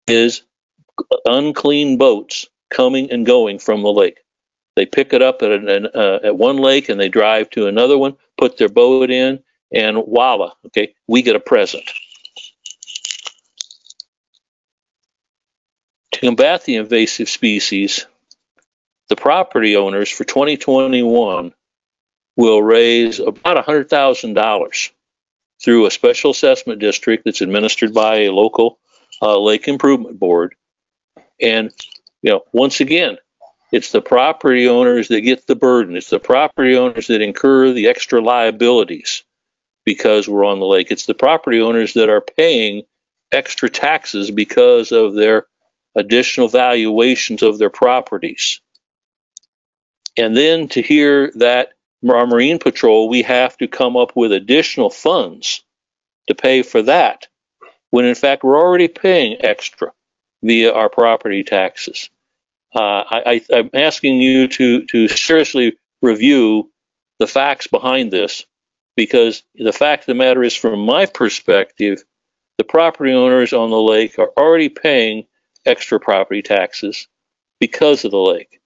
is unclean boats coming and going from the lake. They pick it up at one lake and they drive to another one, put their boat in, and voila, okay, we get a present. To combat the invasive species, the property owners for 2021 will raise about $100,000 through a special assessment district that's administered by a local lake improvement board. And, you know, once again, it's the property owners that get the burden. It's the property owners that incur the extra liabilities because we're on the lake. It's the property owners that are paying extra taxes because of their additional valuations of their properties. And then to hear that our Marine Patrol, we have to come up with additional funds to pay for that, when in fact we're already paying extra via our property taxes. I'm asking you to seriously review the facts behind this, because the fact of the matter is, from my perspective, the property owners on the lake are already paying extra property taxes because of the lake.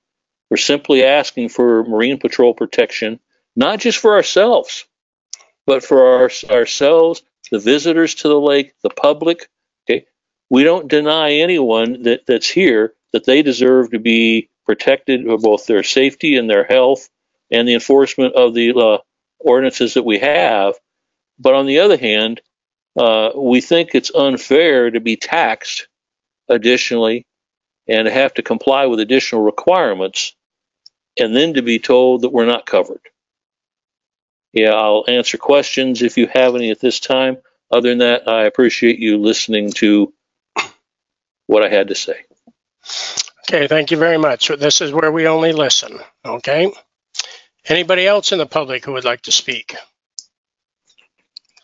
We're simply asking for Marine Patrol protection, not just for ourselves, but for ourselves, the visitors to the lake, the public. Okay, we don't deny anyone that's here that they deserve to be protected of both their safety and their health and the enforcement of the ordinances that we have. But on the other hand, we think it's unfair to be taxed additionally and to have to comply with additional requirements and then to be told that we're not covered. Yeah, I'll answer questions if you have any at this time. Other than that, I appreciate you listening to what I had to say.
Okay, thank you very much. This is where we only listen, okay? Anybody else in the public who would like to speak? Is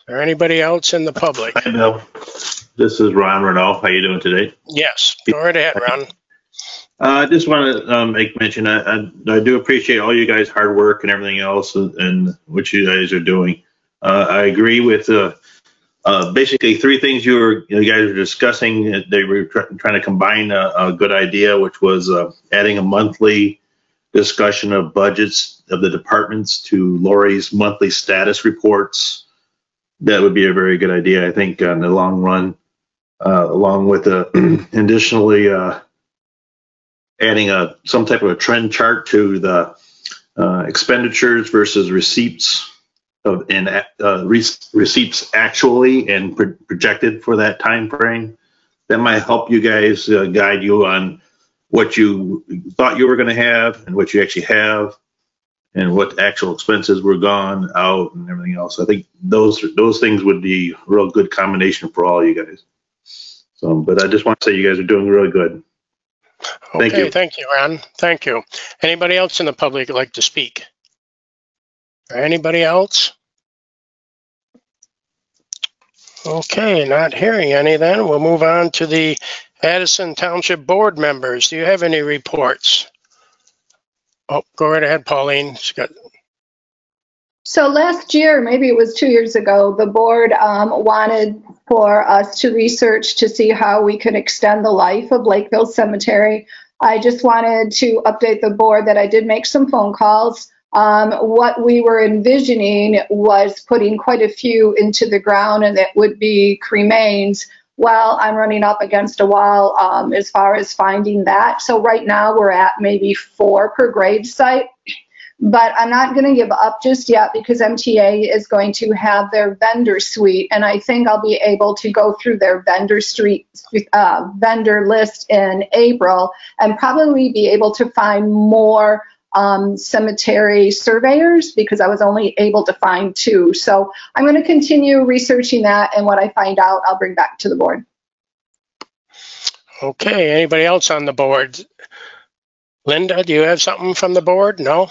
there anybody else in the public?
Hi, Bill. This is Ron Renault. How you doing today?
Yes, go right ahead, Ron.
I just want to make mention, I do appreciate all you guys' hard work and everything else and what you guys are doing. I agree with basically three things you guys were discussing. They were trying to combine a good idea, which was adding a monthly discussion of budgets of the departments to Lori's monthly status reports. That would be a very good idea, I think, in the long run, along with additionally adding some type of a trend chart to the expenditures versus receipts receipts actually and projected for that time frame. That might help you guys guide you on what you thought you were going to have and what you actually have, and what actual expenses were gone out and everything else. I think those things would be a real good combination for all you guys. So, but I just want to say you guys are doing really good. Thank you.
Thank you, Ron. Thank you. Anybody else in the public would like to speak? Or anybody else? Okay, not hearing any then. We'll move on to the Addison Township Board members. Do you have any reports? Oh, go right ahead, Pauline.
So last year, maybe it was 2 years ago, the board wanted for us to research to see how we could extend the life of Lakeville Cemetery. I just wanted to update the board that I did make some phone calls. What we were envisioning was putting quite a few into the ground, and that would be cremains. Well, I'm running up against a wall as far as finding that. So right now we're at maybe 4 per grave site. But I'm not going to give up just yet, because MTA is going to have their vendor suite, and I think I'll be able to go through their vendor list in April and probably be able to find more cemetery surveyors, because I was only able to find 2. So I'm going to continue researching that, and what I find out, I'll bring back to the board.
Okay, anybody else on the board? Linda, do you have something from the board? No?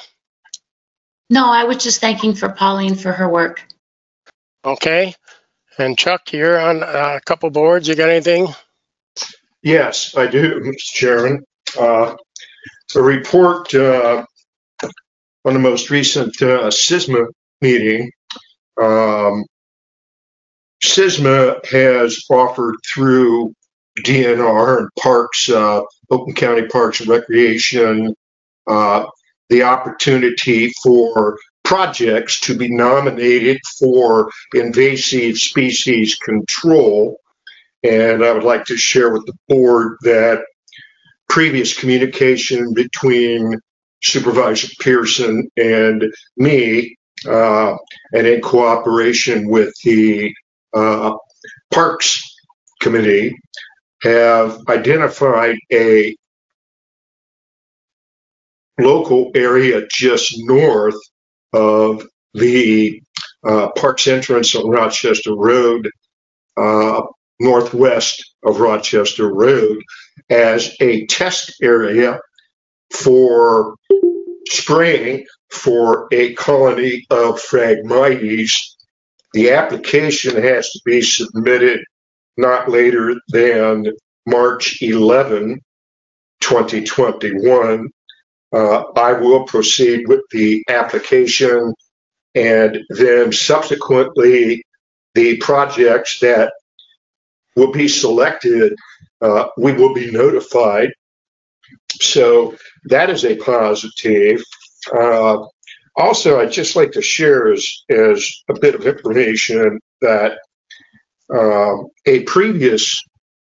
No, I was just thanking for Pauline for her work.
Okay. And Chuck, you're on a couple boards. You got anything?
Yes, I do, Mr. Chairman. A report on the most recent SISMA meeting. SISMA has offered through DNR and Parks, Oakland County Parks and Recreation, the opportunity for projects to be nominated for invasive species control. And I would like to share with the board that previous communication between Supervisor Pearson and me and in cooperation with the Parks Committee, have identified a local area just north of the Parks entrance on Rochester Road, northwest of Rochester Road, as a test area for spraying for a colony of Phragmites. The application has to be submitted not later than March 11, 2021. I will proceed with the application, and then subsequently the projects that will be selected, we will be notified. So that is a positive. Also, I'd just like to share as a bit of information that a previous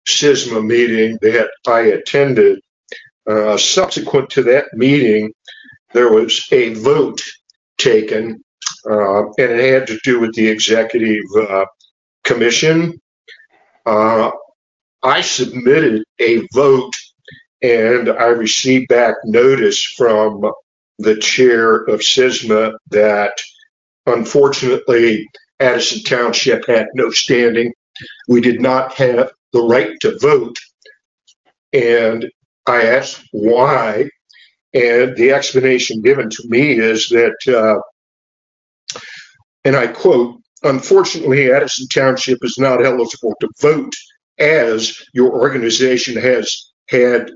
SISMA meeting that I attended, subsequent to that meeting, there was a vote taken, and it had to do with the executive commission. I submitted a vote, and I received back notice from the chair of SISMA that unfortunately Addison Township had no standing. We did not have the right to vote, and I asked why, and the explanation given to me is that, and I quote, "Unfortunately, Addison Township is not eligible to vote as your organization has had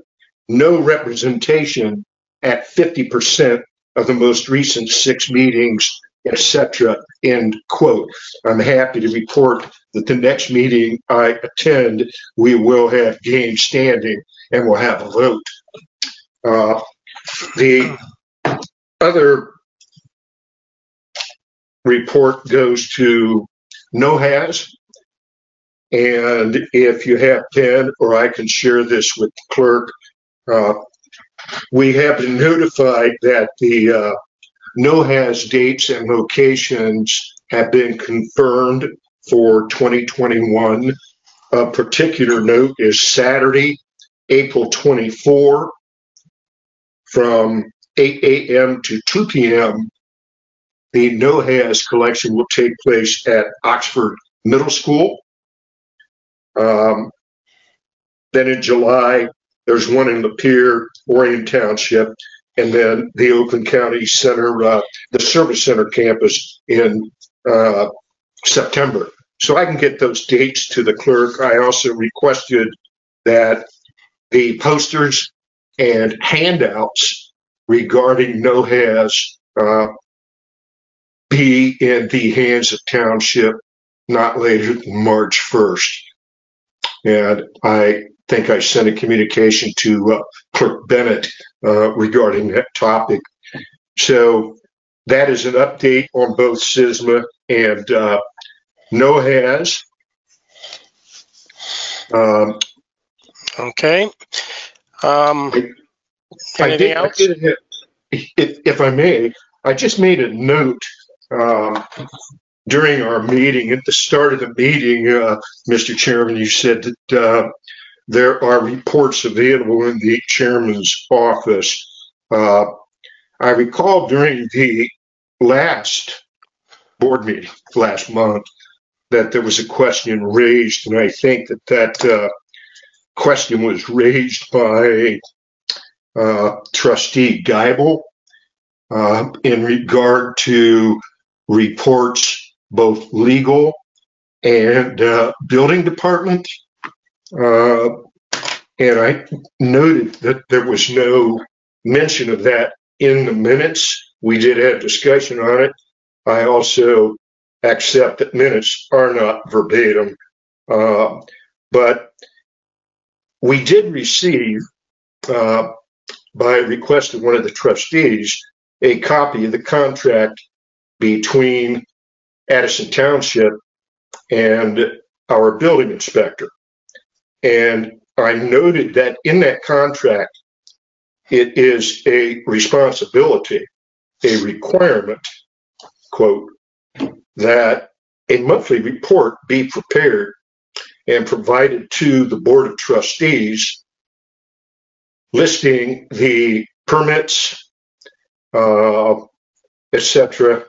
no representation at 50% of the most recent 6 meetings, etc." End quote. I'm happy to report that the next meeting I attend, we will have gained standing and we'll have a vote. The other report goes to NOHAS, and if you have pen, or I can share this with the clerk, we have been notified that the NOHAS dates and locations have been confirmed for 2021. A particular note is Saturday, April 24, from 8 a.m. to 2 p.m. The NOHAS collection will take place at Oxford Middle School. Then in July, there's one in Lapeer, Orion Township, and then the Oakland County Center, the Service Center campus in September. So I can get those dates to the clerk. I also requested that the posters and handouts regarding NOHAS be in the hands of Township not later than March 1st. And I think I sent a communication to Clerk Bennett regarding that topic. So that is an update on both SISMA and NOHAS.
Okay. Anything else?
If I may, I just made a note during our meeting. At the start of the meeting, Mr. Chairman, you said that there are reports available in the chairman's office. I recall during the last board meeting last month that there was a question raised, and I think that question was raised by Trustee Geibel in regard to reports, both legal and building department. And I noted that there was no mention of that in the minutes. We did have discussion on it. I also accept that minutes are not verbatim, but we did receive, by request of one of the trustees, a copy of the contract between Addison Township and our building inspector. And I noted that in that contract, it is a responsibility, a requirement quote, that a monthly report be prepared and provided to the Board of Trustees listing the permits, etc.,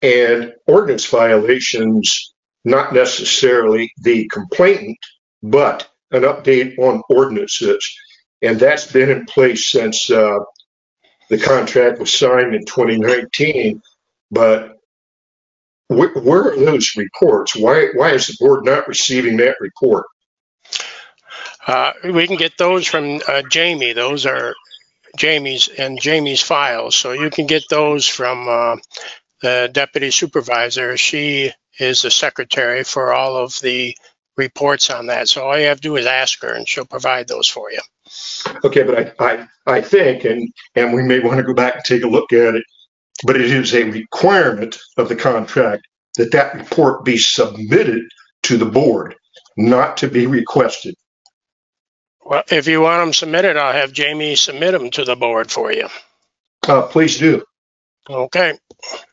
and ordinance violations, not necessarily the complainant, but an update on ordinances. And that's been in place since the contract was signed in 2019. But where are those reports? Why is the board not receiving that report?
We can get those from Jamie. Those are Jamie's files. So you can get those from the deputy supervisor. She is the secretary for all of the reports on that. So all you have to do is ask her and she'll provide those for you.
Okay, but I think, and we may want to go back and take a look at it, but it is a requirement of the contract that that report be submitted to the board, not to be requested.
Well, if you want them submitted, I'll have Jamie submit them to the board for you.
Please do.
Okay.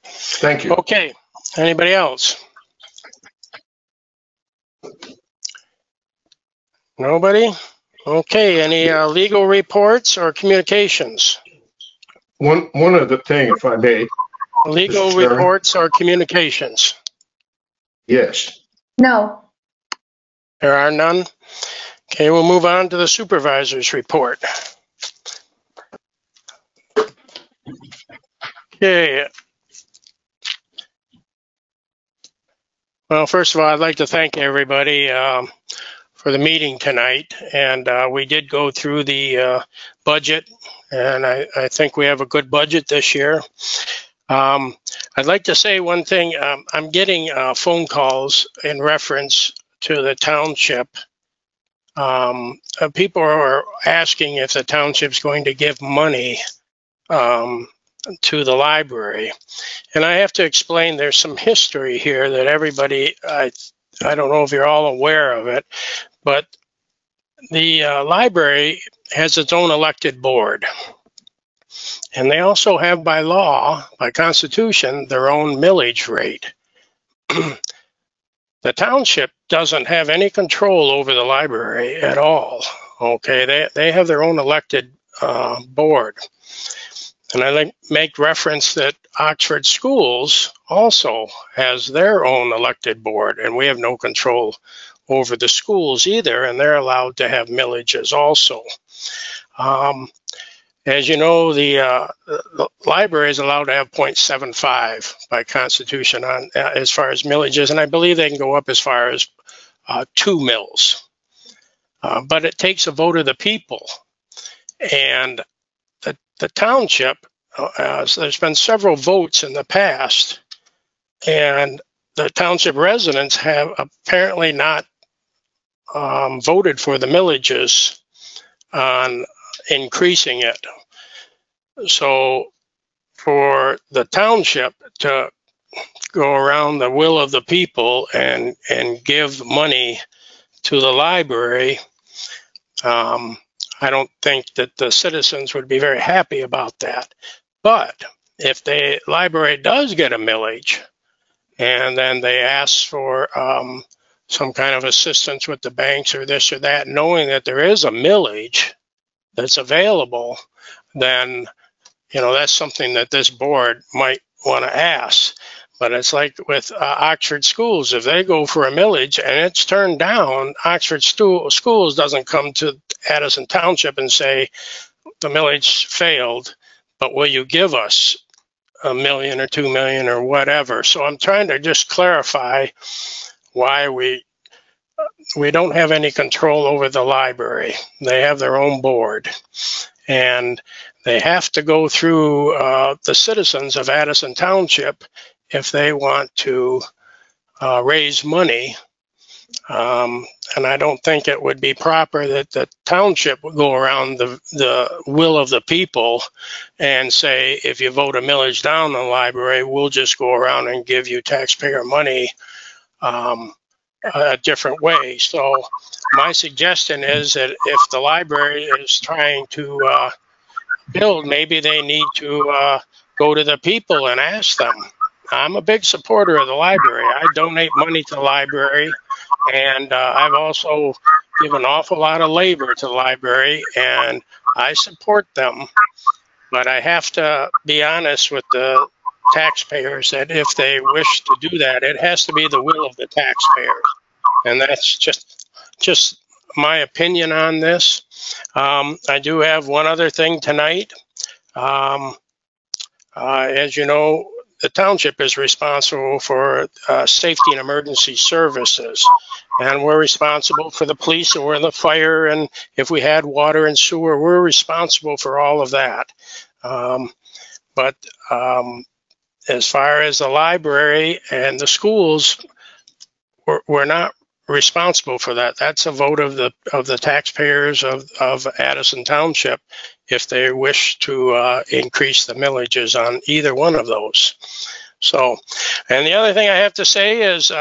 Thank you.
Okay. Anybody else? Nobody? Okay. Any legal reports or communications?
One other thing, if I may.
Legal reports or communications?
Yes.
No.
There are none. Okay, we'll move on to the supervisor's report. Okay. Well, first of all, I'd like to thank everybody for the meeting tonight. And we did go through the budget, and I think we have a good budget this year. I'd like to say one thing. I'm getting phone calls in reference to the township. People are asking if the township's going to give money to the library. And I have to explain there's some history here that everybody, I don't know if you're all aware of it, but the library has its own elected board. And they also have by law, by constitution, their own millage rate. The township doesn't have any control over the library at all. Okay, they have their own elected board. And I make reference that Oxford Schools also has their own elected board, and we have no control over the schools either, and they're allowed to have millages also. As you know, the library is allowed to have 0.75 by constitution on as far as millages, and I believe they can go up as far as 2 mills. But it takes a vote of the people. And the township, there's been several votes in the past, and the township residents have apparently not voted for the millages on increasing it. So for the township to go around the will of the people and give money to the library, I don't think that the citizens would be very happy about that. But if the library does get a millage and then they ask for some kind of assistance with the banks or this or that, knowing that there is a millage that's available, then, you know, that's something that this board might want to ask. But it's like with Oxford Schools, if they go for a millage and it's turned down, Oxford Schools doesn't come to Addison Township and say, the millage failed, but will you give us $1 million or $2 million or whatever? So I'm trying to just clarify why we don't have any control over the library. They have their own board, and they have to go through the citizens of Addison Township if they want to raise money. And I don't think it would be proper that the township would go around the will of the people and say, if you vote a millage down the library, we'll just go around and give you taxpayer money a different way. So my suggestion is that if the library is trying to build, maybe they need to go to the people and ask them I'm a big supporter of the library. I donate money to the library, and I've also given an awful lot of labor to the library, and I support them. But I have to be honest with the taxpayers that if they wish to do that, it has to be the will of the taxpayers. And that's just my opinion on this. I do have one other thing tonight. As you know, the township is responsible for safety and emergency services. And we're responsible for the police or the fire. And if we had water and sewer, we're responsible for all of that. But as far as the library and the schools, we're not responsible for that. That's a vote of the taxpayers of Addison Township if they wish to increase the millages on either one of those. So, and the other thing I have to say is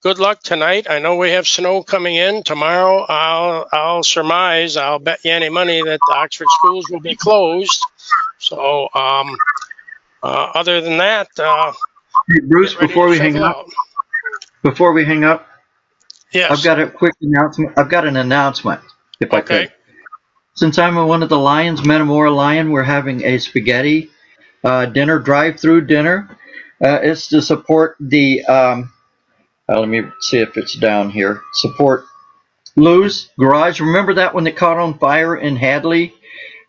good luck tonight. I know we have snow coming in. Tomorrow I'll surmise, I'll bet you any money that the Oxford schools will be closed. So other than that,
hey, Bruce, before we hang up,
yes.
I've got a quick announcement. I've got an announcement, if I could. Since I'm one of the Lions, Metamora Lion, we're having a spaghetti dinner, drive-through dinner. It's to support the, let me see if it's down here, support Lou's Garage. Remember that one that caught on fire in Hadley?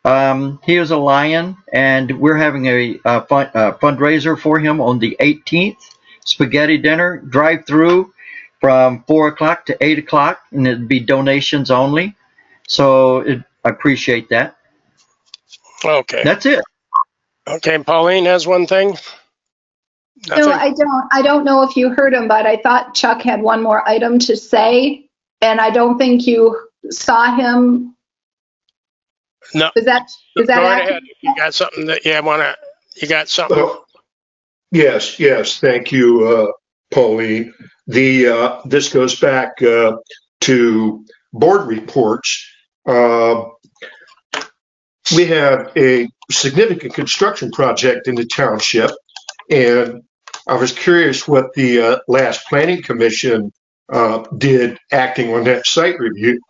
He was a Lion, and we're having a fundraiser for him on the 18th. Spaghetti dinner, drive-through from 4 o'clock to 8 o'clock, and it'd be donations only. So I appreciate that.
Okay.
That's it.
Okay, Pauline has one thing.
Nothing? No, I don't. I don't know if you heard him, but I thought Chuck had one more item to say, and I don't think you saw him.
No.
Is that
Go right ahead. You got something that you got something?
Yes. Thank you, Pauline. This goes back to board reports. We have a significant construction project in the township, and I was curious what the last planning commission did acting on that site review.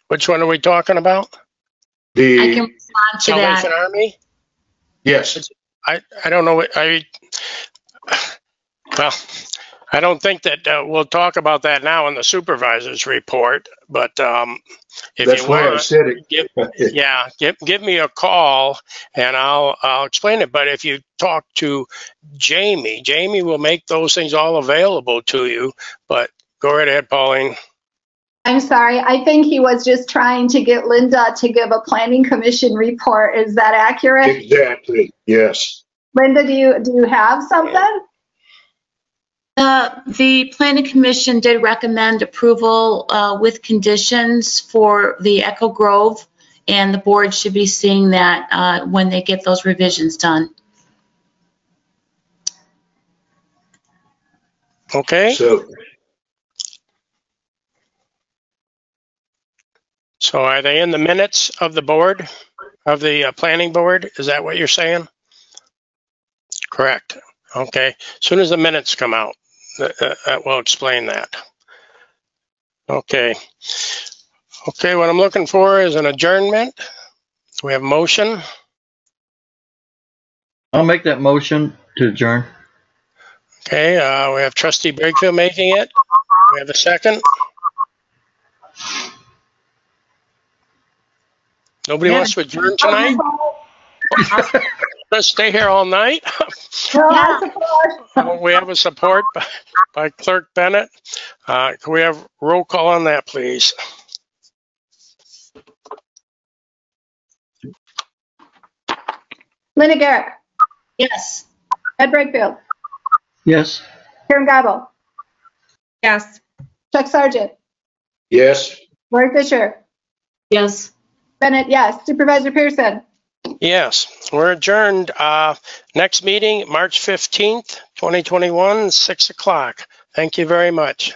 Which one are we talking about?
I can respond to
Salvation
that.
Army?
Yes.
I don't know. Well, I don't think that we'll talk about that now in the supervisor's report, but if
that's
you
why
want,
I said it.
give me a call and I'll explain it. But if you talk to Jamie will make those things all available to you. But go right ahead, Pauline.
I'm sorry. I think he was just trying to get Linda to give a planning commission report. Is that accurate?
Exactly. Yes.
Linda, do you have something?
The planning commission did recommend approval with conditions for the Echo Grove, and the board should be seeing that when they get those revisions done.
Okay. So are they in the minutes of the board, of the planning board? Is that what you're saying? Correct. Okay. As soon as the minutes come out, that will explain that. Okay. Okay, what I'm looking for is an adjournment. We have a motion.
I'll make that motion to adjourn.
Okay, we have Trustee Brakefield making it. We have a second. Nobody wants to adjourn tonight? Let's stay here all night. We have a support by Clerk Bennett. Can we have roll call on that, please?
Linda Garrett.
Yes.
Ed Brakefield.
Yes.
Karen Gabel.
Yes.
Chuck Sargent.
Yes.
Lori Fisher.
Yes.
Bennett, yes. Supervisor Pearson.
Yes, we're adjourned. Next meeting, March 15th, 2021, 6 o'clock. Thank you very much.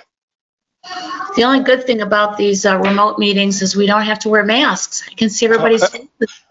The only good thing about these remote meetings is we don't have to wear masks. I can see everybody's faces.